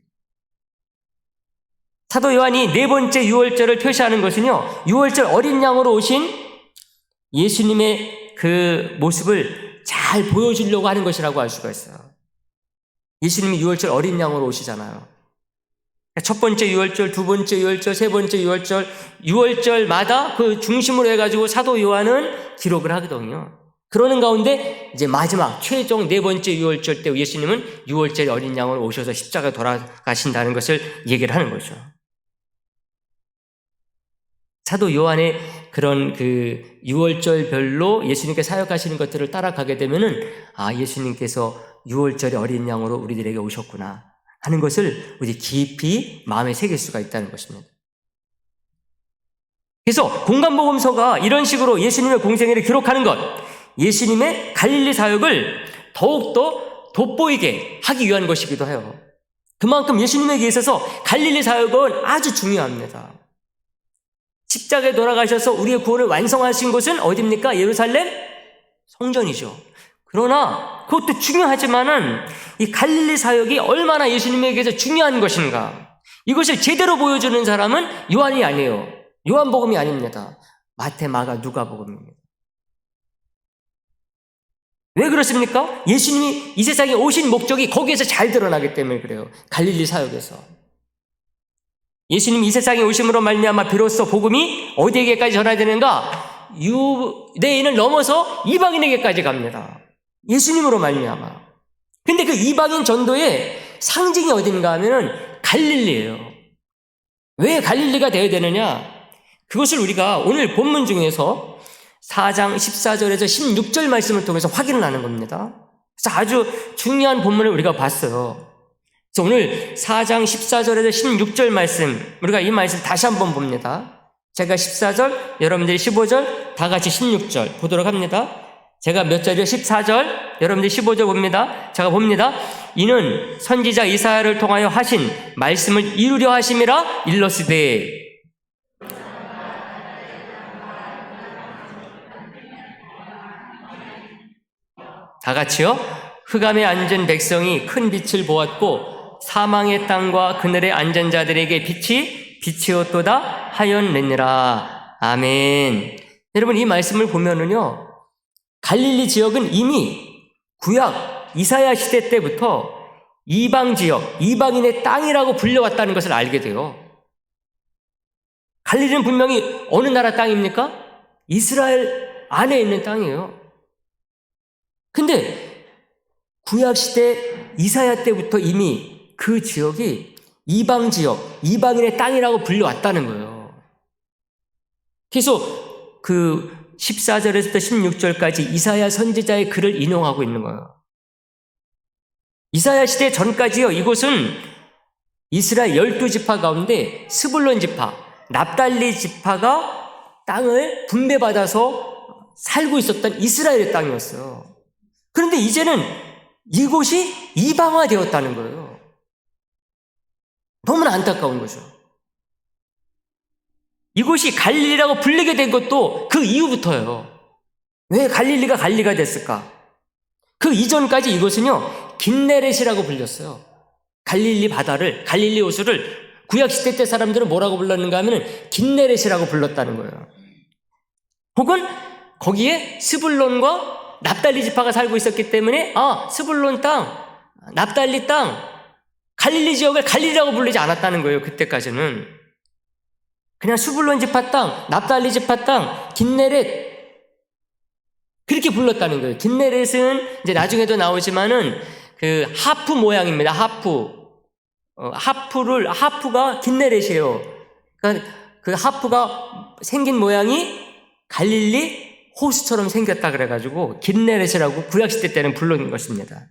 사도 요한이 네 번째 유월절을 표시하는 것은요, 유월절 어린 양으로 오신 예수님의 그 모습을 잘 보여주려고 하는 것이라고 할 수가 있어요. 예수님이 유월절 어린 양으로 오시잖아요. 첫 번째 유월절, 두 번째 유월절, 세 번째 유월절, 유월절마다 그 중심으로 해가지고 사도 요한은 기록을 하거든요. 그러는 가운데 이제 마지막 최종 네 번째 유월절 때 예수님은 유월절 어린 양으로 오셔서 십자가에 돌아가신다는 것을 얘기를 하는 거죠. 사도 요한의 그런 그 유월절별로 예수님께 사역하시는 것들을 따라가게 되면은, 아, 예수님께서 유월절의 어린 양으로 우리들에게 오셨구나 하는 것을 우리 깊이 마음에 새길 수가 있다는 것입니다. 그래서 공간복음서가 이런 식으로 예수님의 공생애를 기록하는 것, 예수님의 갈릴리 사역을 더욱더 돋보이게 하기 위한 것이기도 해요. 그만큼 예수님에게 있어서 갈릴리 사역은 아주 중요합니다. 십자가에 돌아가셔서 우리의 구원을 완성하신 곳은 어디입니까? 예루살렘 성전이죠. 그러나 그것도 중요하지만은 이 갈릴리 사역이 얼마나 예수님에게서 중요한 것인가, 이것을 제대로 보여주는 사람은 요한이 아니에요. 요한복음이 아닙니다. 마태, 마가, 누가복음입니다. 왜 그렇습니까? 예수님이 이 세상에 오신 목적이 거기에서 잘 드러나기 때문에 그래요. 갈릴리 사역에서. 예수님이 이 세상에 오심으로 말미암아 비로소 복음이 어디에게까지 전해지는가? 유대인을 넘어서 이방인에게까지 갑니다. 예수님으로 말미암아. 근데 그 이방인 전도의 상징이 어딘가 하면은 갈릴리예요. 왜 갈릴리가 되어야 되느냐? 그것을 우리가 오늘 본문 중에서 4장 14절에서 16절 말씀을 통해서 확인을 하는 겁니다. 그래서 아주 중요한 본문을 우리가 봤어요. 그래서 오늘 4장 14절에서 16절 말씀, 우리가 이 말씀 다시 한번 봅니다. 제가 14절, 여러분들이 15절, 다 같이 16절 보도록 합니다. 제가 몇 절이요? 14절, 여러분들이 15절 봅니다. 제가 봅니다. 이는 선지자 이사야를 통하여 하신 말씀을 이루려 하심이라 일러스되. 다 같이요. 흑암에 앉은 백성이 큰 빛을 보았고 사망의 땅과 그늘에 앉은 자들에게 빛이 비치었도다 하였느니라. 아멘. 여러분, 이 말씀을 보면은요, 갈릴리 지역은 이미 구약 이사야 시대 때부터 이방 지역, 이방인의 땅이라고 불려왔다는 것을 알게 돼요. 갈릴리는 분명히 어느 나라 땅입니까? 이스라엘 안에 있는 땅이에요. 근데 구약 시대 이사야 때부터 이미 그 지역이 이방 지역, 이방인의 땅이라고 불려왔다는 거예요. 그래서 그 14절에서부터 16절까지 이사야 선지자의 글을 인용하고 있는 거예요. 이사야 시대 전까지요, 이곳은 이스라엘 12지파 가운데 스불론 지파, 납달리 지파가 땅을 분배받아서 살고 있었던 이스라엘의 땅이었어요. 그런데 이제는 이곳이 이방화되었다는 거예요. 너무나 안타까운 거죠. 이곳이 갈릴리라고 불리게 된 것도 그 이후부터예요. 왜 갈릴리가 갈릴리가 됐을까? 그 이전까지 이곳은요, 긴네렛이라고 불렸어요. 갈릴리 바다를, 갈릴리 호수를 구약시대 때 사람들은 뭐라고 불렀는가 하면 긴네렛이라고 불렀다는 거예요. 혹은 거기에 스불론과 납달리 지파가 살고 있었기 때문에 스불론 땅, 납달리 땅, 갈릴리 지역을 갈릴리라고 부르지 않았다는 거예요. 그때까지는 그냥 스불론 지파 땅, 납달리 지파 땅, 긴네렛 그렇게 불렀다는 거예요. 긴네렛은 이제 나중에도 나오지만은 그 하프 모양입니다. 하프가 긴네렛이에요. 그러니까 그 하프가 생긴 모양이 갈릴리 호수처럼 생겼다 그래가지고 긴네렛이라고 구약시대 때는 부르는 것입니다.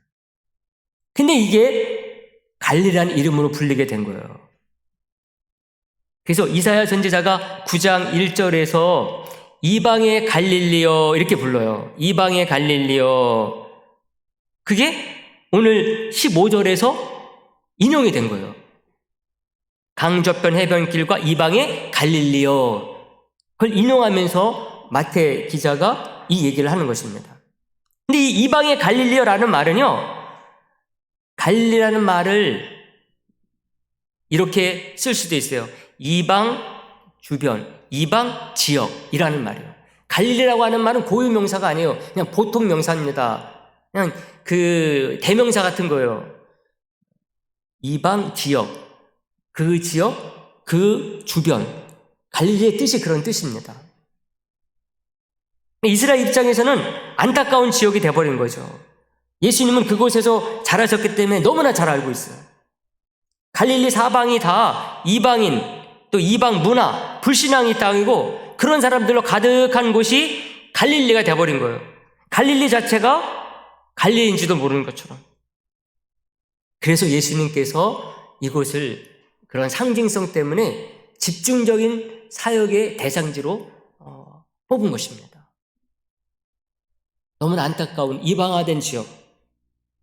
근데 이게 갈릴리라는 이름으로 불리게 된 거예요. 그래서 이사야 선지자가 9장 1절에서 이방의 갈릴리여 이렇게 불러요. 이방의 갈릴리여. 그게 오늘 15절에서 인용이 된 거예요. 강저편 해변길과 이방의 갈릴리여. 그걸 인용하면서 마태 기자가 이 얘기를 하는 것입니다. 근데 이 이방의 갈릴리여라는 말은요, 갈릴리라는 말을 이렇게 쓸 수도 있어요. 이방 주변, 이방 지역이라는 말이에요. 갈릴리라고 하는 말은 고유명사가 아니에요. 그냥 보통 명사입니다. 그냥 그 대명사 같은 거예요. 이방 지역, 그 지역, 그 주변. 갈릴리의 뜻이 그런 뜻입니다. 이스라엘 입장에서는 안타까운 지역이 돼버린 거죠. 예수님은 그곳에서 자라셨기 때문에 너무나 잘 알고 있어요. 갈릴리 사방이 다 이방인, 또 이방 문화, 불신앙의 땅이고 그런 사람들로 가득한 곳이 갈릴리가 돼버린 거예요. 갈릴리 자체가 갈릴리인지도 모르는 것처럼. 그래서 예수님께서 이곳을 그런 상징성 때문에 집중적인 사역의 대상지로 뽑은 것입니다. 너무나 안타까운 이방화된 지역,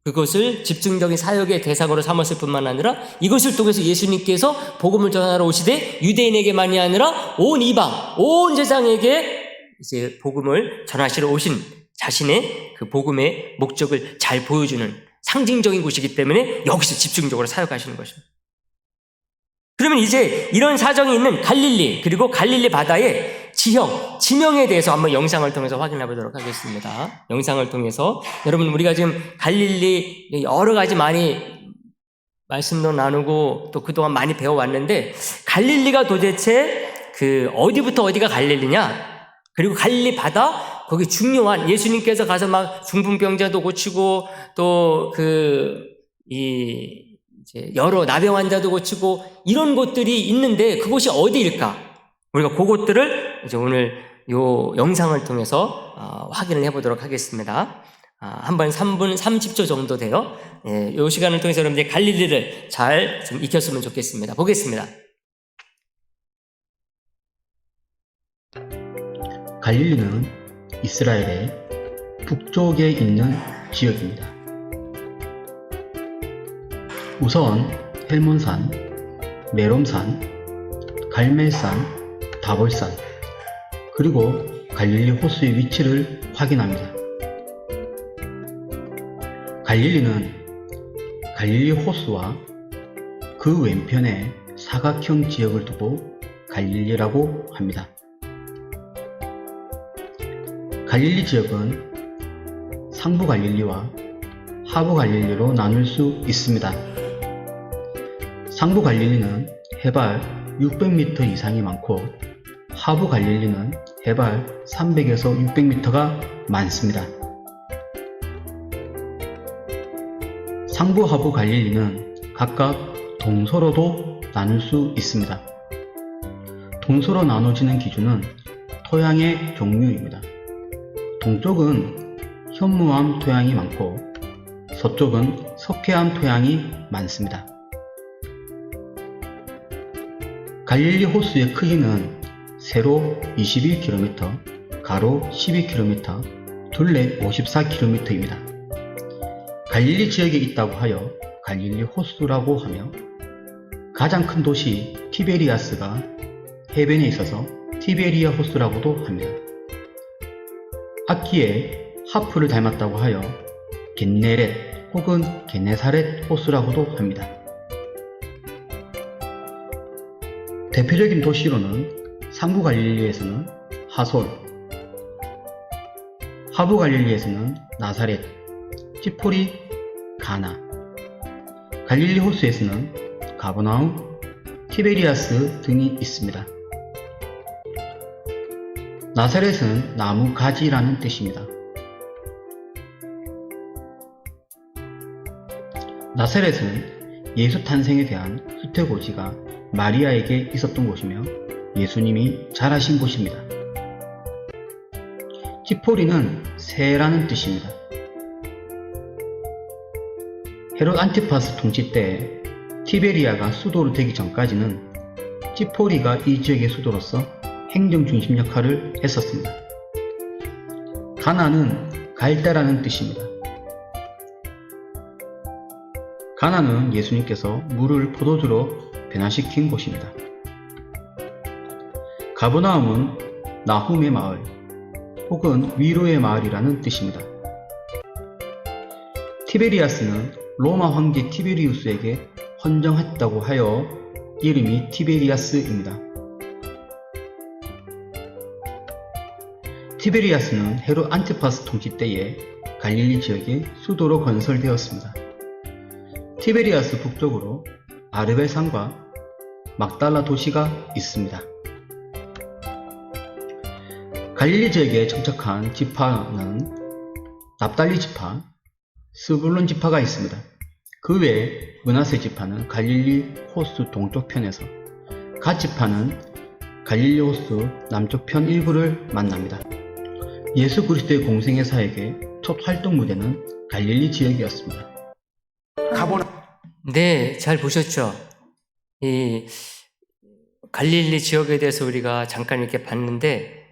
그것을 집중적인 사역의 대상으로 삼았을 뿐만 아니라 이것을 통해서 예수님께서 복음을 전하러 오시되 유대인에게만이 아니라 온 이방, 온 세상에게 이제 복음을 전하시러 오신 자신의 그 복음의 목적을 잘 보여주는 상징적인 곳이기 때문에 여기서 집중적으로 사역하시는 것입니다. 그러면 이제 이런 사정이 있는 갈릴리, 그리고 갈릴리 바다의 지형, 지명에 대해서 한번 영상을 통해서 확인해 보도록 하겠습니다. 영상을 통해서 여러분, 우리가 지금 갈릴리 여러 가지 많이 말씀도 나누고 또 그동안 많이 배워왔는데, 갈릴리가 도대체 그 어디부터 어디가 갈릴리냐, 그리고 갈릴리 바다, 거기 중요한 예수님께서 가서 막 중풍병자도 고치고 또 이제 여러 나병 환자도 고치고 이런 곳들이 있는데 그곳이 어디일까? 우리가 그것들을 이제 오늘 요 영상을 통해서 확인을 해보도록 하겠습니다. 한번 3분 30초 정도 돼요. 예, 요 시간을 통해서 여러분들 갈릴리를 잘 좀 익혔으면 좋겠습니다. 보겠습니다. 갈릴리는 이스라엘의 북쪽에 있는 지역입니다. 우선 헬몬산, 메롬산, 갈멜산, 다볼산, 그리고 갈릴리 호수의 위치를 확인합니다. 갈릴리는 갈릴리 호수와 그 왼편에 사각형 지역을 두고 갈릴리라고 합니다. 갈릴리 지역은 상부 갈릴리와 하부 갈릴리로 나눌 수 있습니다. 상부 갈릴리는 해발 600m 이상이 많고 하부 갈릴리는 해발 300에서 600m가 많습니다. 상부 하부 갈릴리는 각각 동서로도 나눌 수 있습니다. 동서로 나눠지는 기준은 토양의 종류입니다. 동쪽은 현무암 토양이 많고 서쪽은 석회암 토양이 많습니다. 갈릴리 호수의 크기는 세로 21km, 가로 12km, 둘레 54km입니다. 갈릴리 지역에 있다고 하여 갈릴리 호수라고 하며 가장 큰 도시 티베리아스가 해변에 있어서 티베리아 호수라고도 합니다. 악기에 하프를 닮았다고 하여 겟네렛 혹은 게네사렛 호수라고도 합니다. 대표적인 도시로는 상부 갈릴리에서는 하솔, 하부 갈릴리에서는 나사렛, 지포리, 가나, 갈릴리 호수에서는 가버나움, 티베리아스 등이 있습니다. 나사렛은 나무 가지라는 뜻입니다. 나사렛은 예수 탄생에 대한 수태고지가 마리아에게 있었던 곳이며 예수님이 자라신 곳입니다. 지포리는 새라는 뜻입니다. 헤롯 안티파스 통치 때 티베리아가 수도로 되기 전까지는 지포리가 이 지역의 수도로서 행정 중심 역할을 했었습니다. 가나는 갈대라는 뜻입니다. 가나는 예수님께서 물을 포도주로 변화시킨 곳입니다. 가버나움은 나훔의 마을 혹은 위로의 마을이라는 뜻입니다. 티베리아스는 로마 황제 티베리우스에게 헌정했다고 하여 이름이 티베리아스입니다. 티베리아스는 헤롯 안티파스 통치 때에 갈릴리 지역의 수도로 건설되었습니다. 티베리아스 북쪽으로 아르벨산과 막달라 도시가 있습니다. 갈릴리 지역에 정착한 지파는 납달리 지파, 스불론 지파가 있습니다. 그 외에 므낫세 지파는 갈릴리 호수 동쪽편에서 갓 지파는 갈릴리 호수 남쪽편 일부를 만납니다. 예수 그리스도의 공생의 사역의 첫 활동 무대는 갈릴리 지역이었습니다. 네, 잘 보셨죠? 이 갈릴리 지역에 대해서 우리가 잠깐 이렇게 봤는데,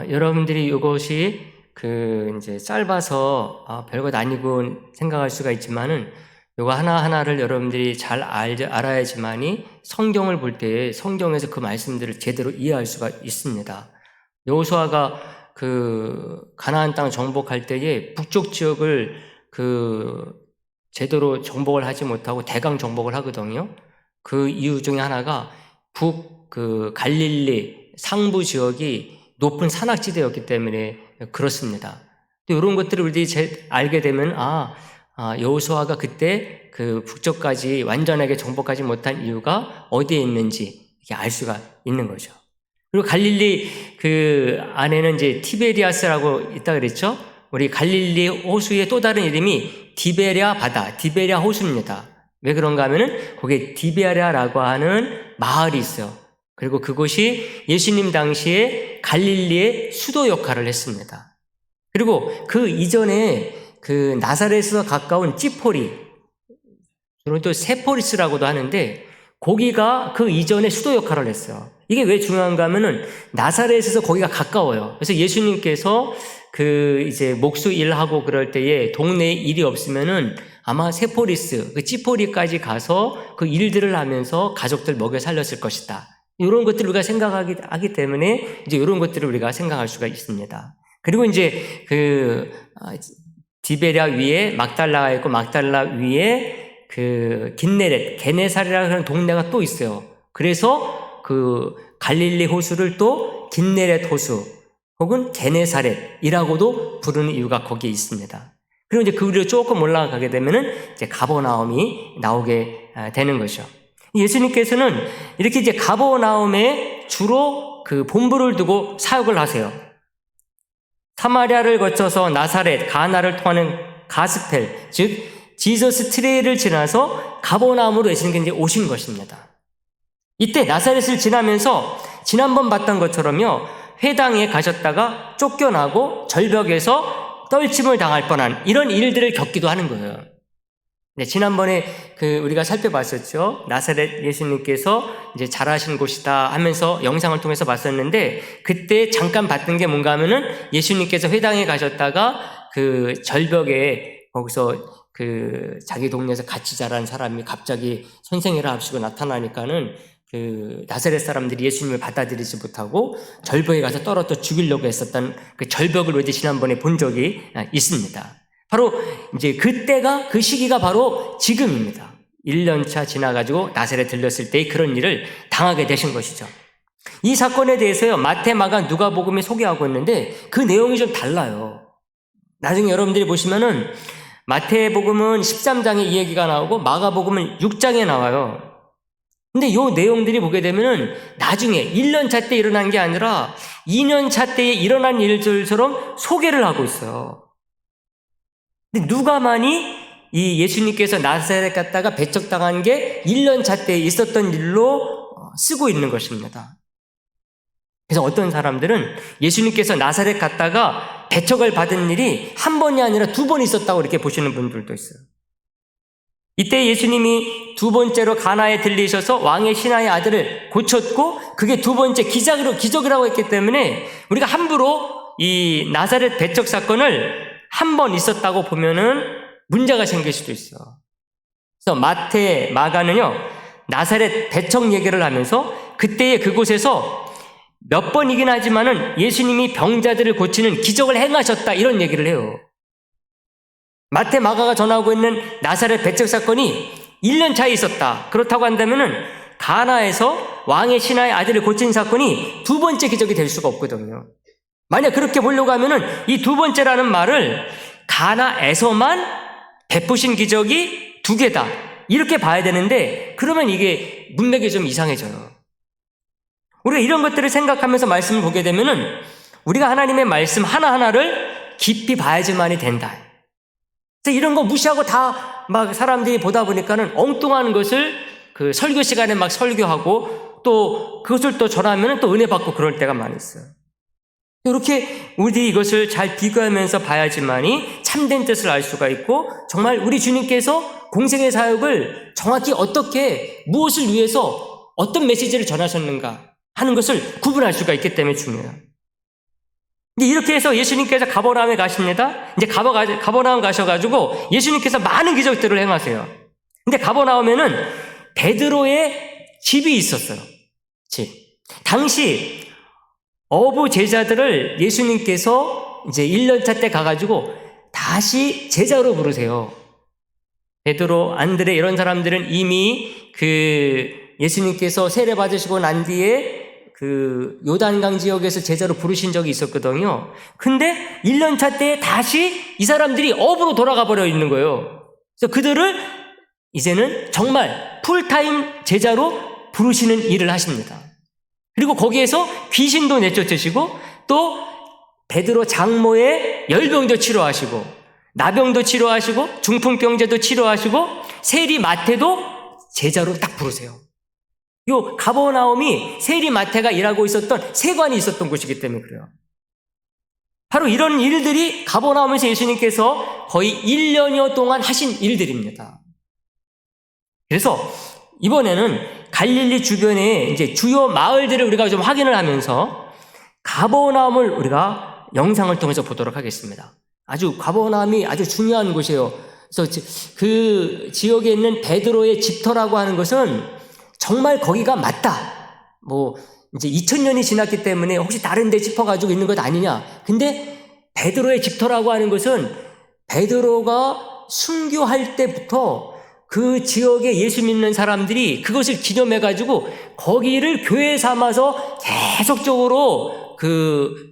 여러분들이 이것이 이제 짧아서 별것 아니고 생각할 수가 있지만은, 이거 하나하나를 여러분들이 잘 알아야지만이 성경을 볼 때 성경에서 그 말씀들을 제대로 이해할 수가 있습니다. 여호수아가 가나안 땅 정복할 때에 북쪽 지역을 제대로 정복을 하지 못하고 대강 정복을 하거든요. 그 이유 중에 하나가 갈릴리 상부 지역이 높은 산악지대였기 때문에 그렇습니다. 이런 것들을 우리들이 알게 되면 여호수아가 그때 북쪽까지 완전하게 정복하지 못한 이유가 어디에 있는지 이렇게 알 수가 있는 거죠. 그리고 갈릴리 안에는 이제 티베리아스라고 있다 그랬죠. 우리 갈릴리 호수의 또 다른 이름이 디베랴 바다, 디베랴 호수입니다. 왜 그런가 하면은 거기에 디베랴라고 하는 마을이 있어요. 그리고 그곳이 예수님 당시에 갈릴리의 수도 역할을 했습니다. 그리고 그 이전에 나사렛에서 가까운 찌포리, 또 세포리스라고도 하는데 거기가 그 이전에 수도 역할을 했어요. 이게 왜 중요한가 하면은 나사렛에서 거기가 가까워요. 그래서 예수님께서 이제 목수 일하고 그럴 때에 동네에 일이 없으면은 아마 세포리스, 찌포리까지 가서 그 일들을 하면서 가족들 먹여 살렸을 것이다. 이런 것들을 우리가 생각하기 때문에 이제 이런 것들을 우리가 생각할 수가 있습니다. 그리고 이제 디베랴 위에 막달라가 있고 막달라 위에 긴네렛, 게네사렛이라는 그런 동네가 또 있어요. 그래서 갈릴리 호수를 또 긴네렛 호수 혹은 게네사렛이라고도 부르는 이유가 거기에 있습니다. 그리고 이제 그 위로 조금 올라가게 되면은 이제 가버나움이 나오게 되는 거죠. 예수님께서는 이렇게 이제 가버나움에 주로 본부를 두고 사역을 하세요. 사마리아를 거쳐서 나사렛, 가나를 통하는 가스펠, 즉 지저스 트레이를 지나서 가버나움으로 예수님께서 이제 오신 것입니다. 이때 나사렛을 지나면서 지난번 봤던 것처럼요, 회당에 가셨다가 쫓겨나고 절벽에서 떨침을 당할 뻔한 이런 일들을 겪기도 하는 거예요. 네, 지난번에 우리가 살펴봤었죠. 나사렛 예수님께서 이제 자라신 곳이다 하면서 영상을 통해서 봤었는데, 그때 잠깐 봤던 게 뭔가 하면은 예수님께서 회당에 가셨다가 그 절벽에 거기서 자기 동네에서 같이 자란 사람이 갑자기 선생이라 합시고 나타나니까는 나사렛 사람들이 예수님을 받아들이지 못하고 절벽에 가서 떨어져 죽이려고 했었던 그 절벽을 우리 지난번에 본 적이 있습니다. 바로 이제 그때가, 그 시기가 바로 지금입니다. 1년차 지나가지고 나사렛 들렸을 때 그런 일을 당하게 되신 것이죠. 이 사건에 대해서요, 마태, 마가, 누가복음이 소개하고 있는데 그 내용이 좀 달라요. 나중에 여러분들이 보시면은 마태복음은 13장에 이 얘기가 나오고 마가복음은 6장에 나와요. 근데 이 내용들이 보게 되면은 나중에 1년차 때 일어난 게 아니라 2년차 때에 일어난 일들처럼 소개를 하고 있어요. 근데 누가만이 이 예수님께서 나사렛 갔다가 배척당한 게 1년차 때 있었던 일로 쓰고 있는 것입니다. 그래서 어떤 사람들은 예수님께서 나사렛 갔다가 배척을 받은 일이 한 번이 아니라 2번 있었다고 이렇게 보시는 분들도 있어요. 이때 예수님이 2번째로 가나에 들리셔서 왕의 신하의 아들을 고쳤고, 그게 2번째 기적이라고 했기 때문에 우리가 함부로 이 나사렛 배척 사건을 한 번 있었다고 보면은 문제가 생길 수도 있어. 그래서 마태, 마가는요, 나사렛 배척 얘기를 하면서 그때의 그곳에서 몇 번이긴 하지만은 예수님이 병자들을 고치는 기적을 행하셨다, 이런 얘기를 해요. 마태, 마가가 전하고 있는 나사렛 배척 사건이 1년 차에 있었다. 그렇다고 한다면은 가나에서 왕의 신하의 아들을 고친 사건이 2번째 기적이 될 수가 없거든요. 만약 그렇게 보려고 하면은 이 2번째라는 말을 가나에서만 베푸신 기적이 2개다, 이렇게 봐야 되는데, 그러면 이게 문맥이 좀 이상해져요. 우리가 이런 것들을 생각하면서 말씀을 보게 되면은 우리가 하나님의 말씀 하나하나를 깊이 봐야지만이 된다. 그래서 이런 거 무시하고 다 막 사람들이 보다 보니까는 엉뚱한 것을 그 설교 시간에 막 설교하고 또 그것을 또 전하면 또 은혜 받고 그럴 때가 많이 있어요. 이렇게 우리 이것을 잘 비교하면서 봐야지만이 참된 뜻을 알 수가 있고, 정말 우리 주님께서 공생의 사역을 정확히 어떻게, 무엇을 위해서 어떤 메시지를 전하셨는가 하는 것을 구분할 수가 있기 때문에 중요해요. 근데 이렇게 해서 예수님께서 가버나움에 가십니다. 이제 가버나움 가셔가지고 예수님께서 많은 기적들을 행하세요. 근데 가버나움에는 베드로의 집이 있었어요. 집. 당시 어부 제자들을 예수님께서 이제 1년차 때 가가지고 다시 제자로 부르세요. 베드로, 안드레 이런 사람들은 이미 예수님께서 세례 받으시고 난 뒤에 요단강 지역에서 제자로 부르신 적이 있었거든요. 근데 1년차 때 다시 이 사람들이 어부로 돌아가 버려 있는 거예요. 그래서 그들을 이제는 정말 풀타임 제자로 부르시는 일을 하십니다. 그리고 거기에서 귀신도 내쫓으시고, 또 베드로 장모의 열병도 치료하시고, 나병도 치료하시고, 중풍병자도 치료하시고, 세리 마태도 제자로 딱 부르세요. 요 가버나움이 세리 마태가 일하고 있었던 세관이 있었던 곳이기 때문에 그래요. 바로 이런 일들이 가버나움에서 예수님께서 거의 1년여 동안 하신 일들입니다. 그래서 이번에는 갈릴리 주변의 이제 주요 마을들을 우리가 좀 확인을 하면서 가버나움을 우리가 영상을 통해서 보도록 하겠습니다. 가버나움이 아주 중요한 곳이에요. 그래서 그 지역에 있는 베드로의 집터라고 하는 것은 정말 거기가 맞다. 이제 2000년이 지났기 때문에 혹시 다른 데 짚어가지고 있는 것 아니냐. 근데 베드로의 집터라고 하는 것은 베드로가 순교할 때부터 그 지역에 예수 믿는 사람들이 그것을 기념해가지고 거기를 교회 삼아서 계속적으로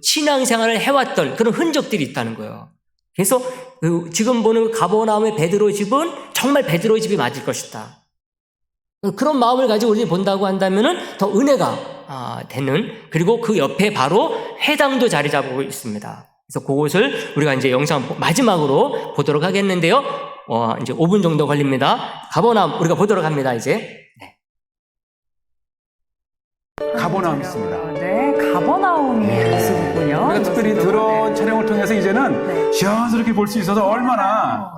신앙생활을 해왔던 그런 흔적들이 있다는 거예요. 그래서 지금 보는 가버나움의 베드로 집은 정말 베드로 집이 맞을 것이다. 그런 마음을 가지고 우리 본다고 한다면은 더 은혜가 되는, 그리고 그 옆에 바로 회당도 자리 잡고 있습니다. 그래서 그것을 우리가 이제 영상 마지막으로 보도록 하겠는데요. 이제 5분 정도 걸립니다. 가버나움 우리가 보도록 합니다, 이제. 네. 가버나움 있습니다. 네, 가버나움이 있었군요. 그렇군요. 그러니까 특별히 드론 촬영을 통해서 이제는 네. 시원스럽게 볼 수 있어서 얼마나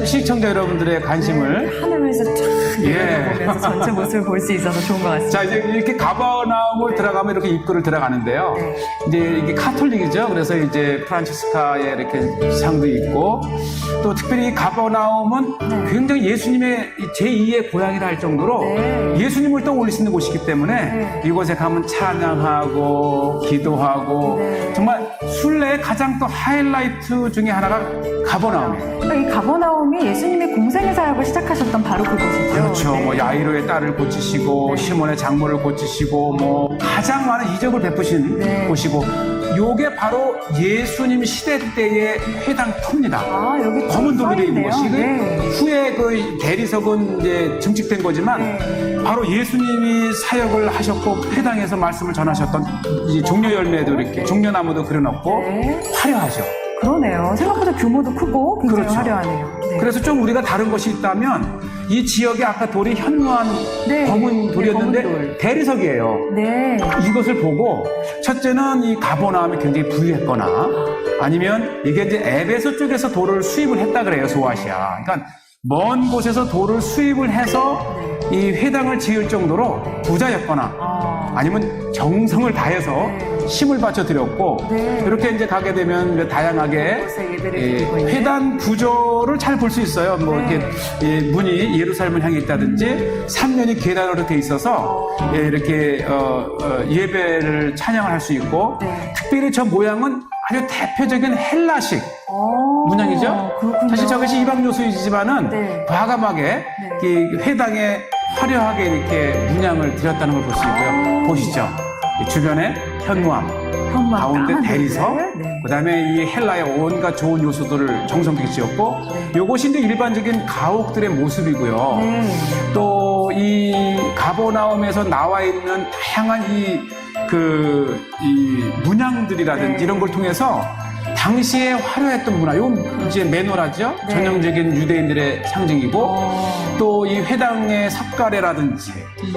시청자 여러분들의 관심을 하늘에서 쫙 예. 내려다보면서 전체 모습을 볼 수 있어서 좋은 것 같습니다. 자, 이제 이렇게 가버나움을 들어가면 이렇게 입구를 들어가는데요. 네. 이제 이게 카톨릭이죠. 그래서 이제 프란치스카의 이렇게 상도 있고, 또 특별히 가버나움은 굉장히 예수님의 제2의 고향이라 할 정도로 네. 예수님을 떠올릴 수 있는 곳이기 때문에 네. 이곳에 가면 찬양하고 기도하고 네. 정말 순례의 가장 또 하이라이트 중에 하나가 가버나움이에요. 그러니까 이 가버나움이 예수님이 공생의 사역을 시작하셨던 바로 그곳이죠. 그렇죠. 네. 뭐 야이로의 딸을 고치시고 네. 시몬의 장모를 고치시고 뭐 가장 많은 이적을 베푸신 네. 곳이고, 요게 바로 예수님 시대 때의 회당 터입니다. 아, 여기 검은 돌로 되어 있는 있네요. 것이 네. 후에 그 대리석은 이제 증축된 거지만 네. 바로 예수님이 사역을 하셨고 회당에서 말씀을 전하셨던 이 종려 열매도 이렇게 종려나무도 그려놓고 네. 화려하죠. 그러네요. 생각보다 규모도 크고 굉장히 그렇죠. 화려하네요. 네. 그래서 좀 우리가 다른 것이 있다면 이 지역에 아까 돌이 현무암 네. 검은 네, 돌이었는데 검은 돌. 대리석이에요. 네. 이것을 보고 첫째는 이 가버나움이 굉장히 부유했거나 아니면 이게 이제 에베소 쪽에서 돌을 수입을 했다 그래요. 소아시아. 그러니까 먼 곳에서 돌을 수입을 해서 이 회당을 지을 정도로 부자였거나 아니면 정성을 다해서 힘을 바쳐 드렸고 네. 이렇게 이제 가게 되면 이제 다양하게 이곳에 예배를 예, 드리고 있는. 회당 구조를 잘 볼 수 있어요. 뭐 네. 이렇게 예, 문이 예루살렘을 향해 있다든지 3면이 계단으로 돼 있어서 예, 이렇게 예배를 찬양을 할 수 있고 네. 특별히 저 모양은 아주 대표적인 헬라식 오, 문양이죠. 그렇군요. 사실 저것이 이방 요소이지만은 네. 과감하게 이 회당에 화려하게 이렇게 문양을 드렸다는 걸 볼 수 있고요. 보시죠. 이 주변에 현무암, 현무암 가운데 까만 대리석, 돌들. 네. 그다음에 이 헬라의 온갖 좋은 요소들을 정성되게 지었고, 요것이 이제 일반적인 가옥들의 모습이고요. 네. 또 이 가버나움에서 나와 있는 다양한 이 문양들이라든지 네. 이런 걸 통해서 당시에 화려했던 문화, 이건 이제 메노라죠. 네. 전형적인 유대인들의 상징이고, 또 이 회당의 삽가래라든지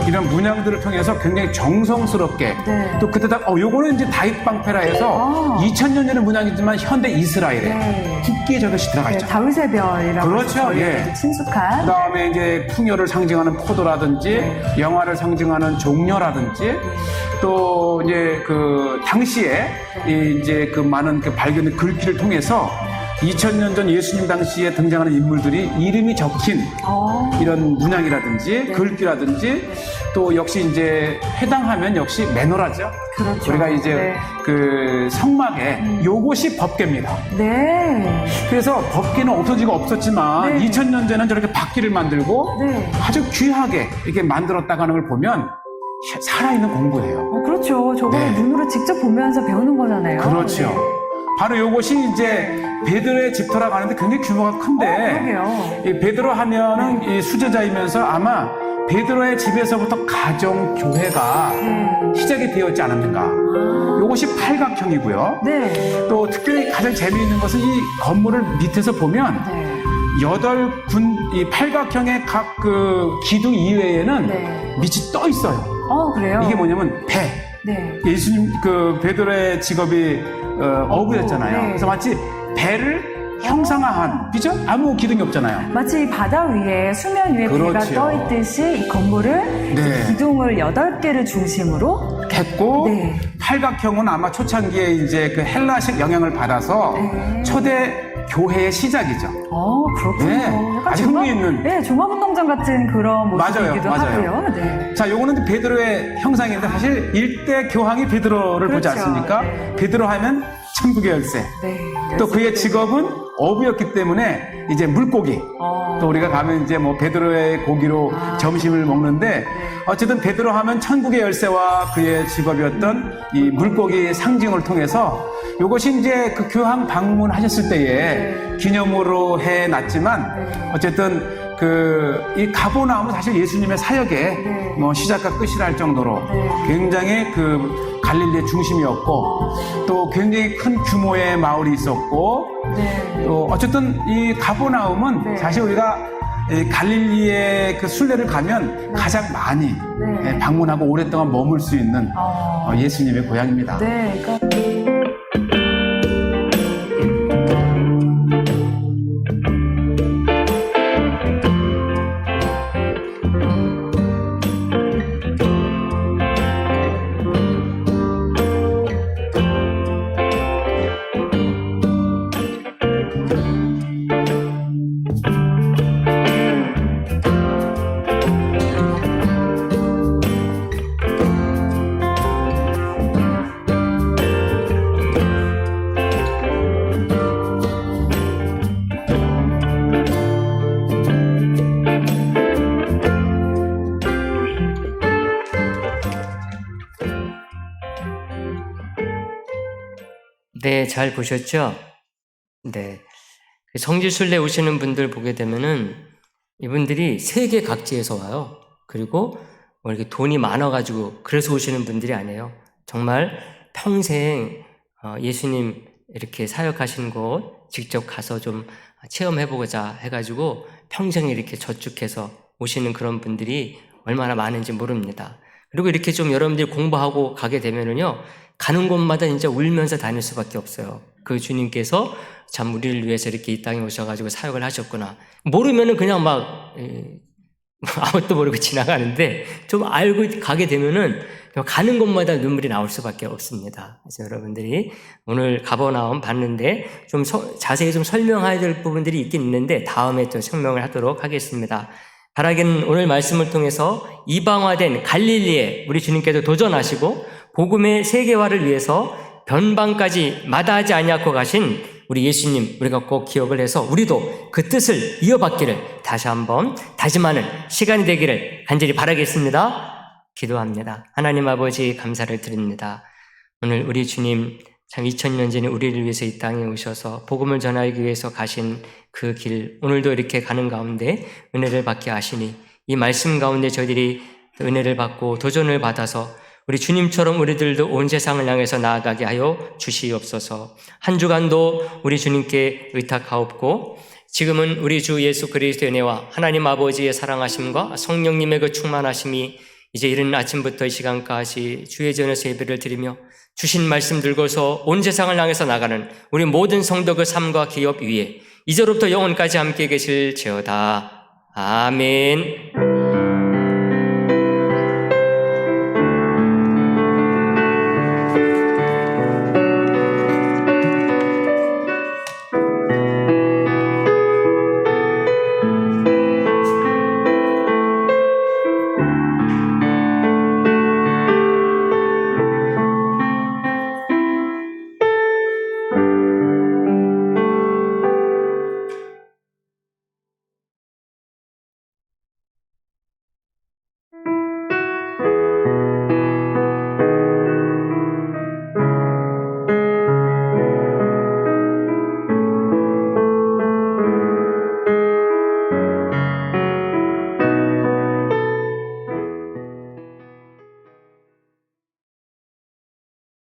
이런 문양들을 통해서 굉장히 정성스럽게 네. 또 그때다 요거는 이제 다윗 방패라 해서 2000년 전의 문양이지만 현대 이스라엘에 네. 깊게 저것이 들어가 네, 있죠. 다윗의 별이라고 그렇죠, 저희에게도 예. 친숙한 그다음에 이제 풍요를 상징하는 포도라든지 네. 영화를 상징하는 종려라든지 또 이제 그 당시에 이제 그 많은 그 발견된 글귀를 통해서 2000년 전 예수님 당시에 등장하는 인물들이 이름이 적힌 이런 문양이라든지 글귀라든지 또 역시 이제 회당하면 역시 매너라죠. 그렇죠. 우리가 이제 네. 그 성막에 요것이 법궤입니다. 네. 그래서 법궤는 없어지고 없었지만 네. 2000년 전에는 저렇게 바퀴를 만들고 네. 아주 귀하게 이렇게 만들었다가 하는 걸 보면 살아있는 공부예요. 그렇죠. 저걸 네. 눈으로 직접 보면서 배우는 거잖아요. 그렇죠. 네. 바로 요것이 이제 베드로의 집터라고 하는데 굉장히 규모가 큰데 그러게요. 이 베드로 하면은 이 수제자이면서 아마 베드로의 집에서부터 가정 교회가 시작이 되었지 않았는가. 요것이 팔각형이고요. 네. 또 특별히 가장 재미있는 것은 이 건물을 밑에서 보면 네. 8군 이 팔각형의 각 그 기둥 이외에는 네. 밑이 떠 있어요. 그래요? 이게 뭐냐면 배. 네. 예수님 그 베드로의 직업이 어부였잖아요. 네. 그래서 마치 배를 형상화한, 그죠? 아무 기둥이 없잖아요. 마치 이 바다 위에 수면 위에 배가 그렇죠. 떠 있듯이 이 건물을 네. 기둥을 8개를 중심으로 했고 네. 팔각형은 아마 초창기에 이제 그 헬라식 영향을 받아서 네. 초대 교회의 시작이죠. 그렇군요. 네. 약간 아주 흥미있는. 네, 종합운동장 같은 그런 모습이기도 맞아요. 하고요. 네. 자, 요거는 베드로의 형상인데 사실 일대 교황이 베드로를 보지 그렇죠. 않습니까? 네. 베드로 하면 천국의 열쇠. 네. 또 그의 직업은 어부였기 때문에 이제 물고기. 또 우리가 가면 이제 뭐 베드로의 고기로 점심을 먹는데 어쨌든 베드로 하면 천국의 열쇠와 그의 직업이었던 이 물고기 상징을 통해서 이것이 이제 그 교황 방문하셨을 때에 기념으로 해놨지만 어쨌든 이 가버나움은 사실 예수님의 사역의 뭐 시작과 끝이라 할 정도로 굉장히 그 갈릴리의 중심이었고 또 굉장히 큰 규모의 마을이 있었고 또 어쨌든 이 가버나움은 사실 우리가 이 갈릴리의 그 순례를 가면 가장 많이 방문하고 오랫동안 머물 수 있는 예수님의 고향입니다. 네. 그러니까 네, 잘 보셨죠? 네. 그 성지순례 오시는 분들 보게 되면은 이분들이 세계 각지에서 와요. 그리고 뭐 이렇게 돈이 많아가지고 그래서 오시는 분들이 아니에요. 정말 평생 예수님 이렇게 사역하신 곳 직접 가서 좀 체험해보고자 해가지고 평생 이렇게 저축해서 오시는 그런 분들이 얼마나 많은지 모릅니다. 그리고 이렇게 좀 여러분들이 공부하고 가게 되면은요, 가는 곳마다 진짜 울면서 다닐 수밖에 없어요. 그 주님께서 참 우리를 위해서 이렇게 이 땅에 오셔가지고 사역을 하셨구나. 모르면은 그냥 막 아무것도 모르고 지나가는데, 좀 알고 가게 되면은 가는 곳마다 눈물이 나올 수밖에 없습니다. 그래서 여러분들이 오늘 가버나움 봤는데 좀 자세히 좀 설명해야 될 부분들이 있긴 있는데 다음에 또 설명을 하도록 하겠습니다. 바라기는 오늘 말씀을 통해서 이방화된 갈릴리에 우리 주님께서 도전하시고 복음의 세계화를 위해서 변방까지 마다하지 아니하고 가신 우리 예수님, 우리가 꼭 기억을 해서 우리도 그 뜻을 이어받기를 다시 한번 다짐하는 시간이 되기를 간절히 바라겠습니다. 기도합니다. 하나님 아버지 감사를 드립니다. 오늘 우리 주님 참 2000년 전에 우리를 위해서 이 땅에 오셔서 복음을 전하기 위해서 가신 그 길, 오늘도 이렇게 가는 가운데 은혜를 받게 하시니 이 말씀 가운데 저희들이 은혜를 받고 도전을 받아서 우리 주님처럼 우리들도 온 세상을 향해서 나아가게 하여 주시옵소서. 한 주간도 우리 주님께 의탁하옵고 지금은 우리 주 예수 그리스도의 은혜와 하나님 아버지의 사랑하심과 성령님의 그 충만하심이 이제 이른 아침부터 이 시간까지 주의 전에서 예배를 드리며 주신 말씀 들고서 온 세상을 향해서 나가는 우리 모든 성도 그 삶과 기업 위에 이제로부터 영원까지 함께 계실지어다. 아멘.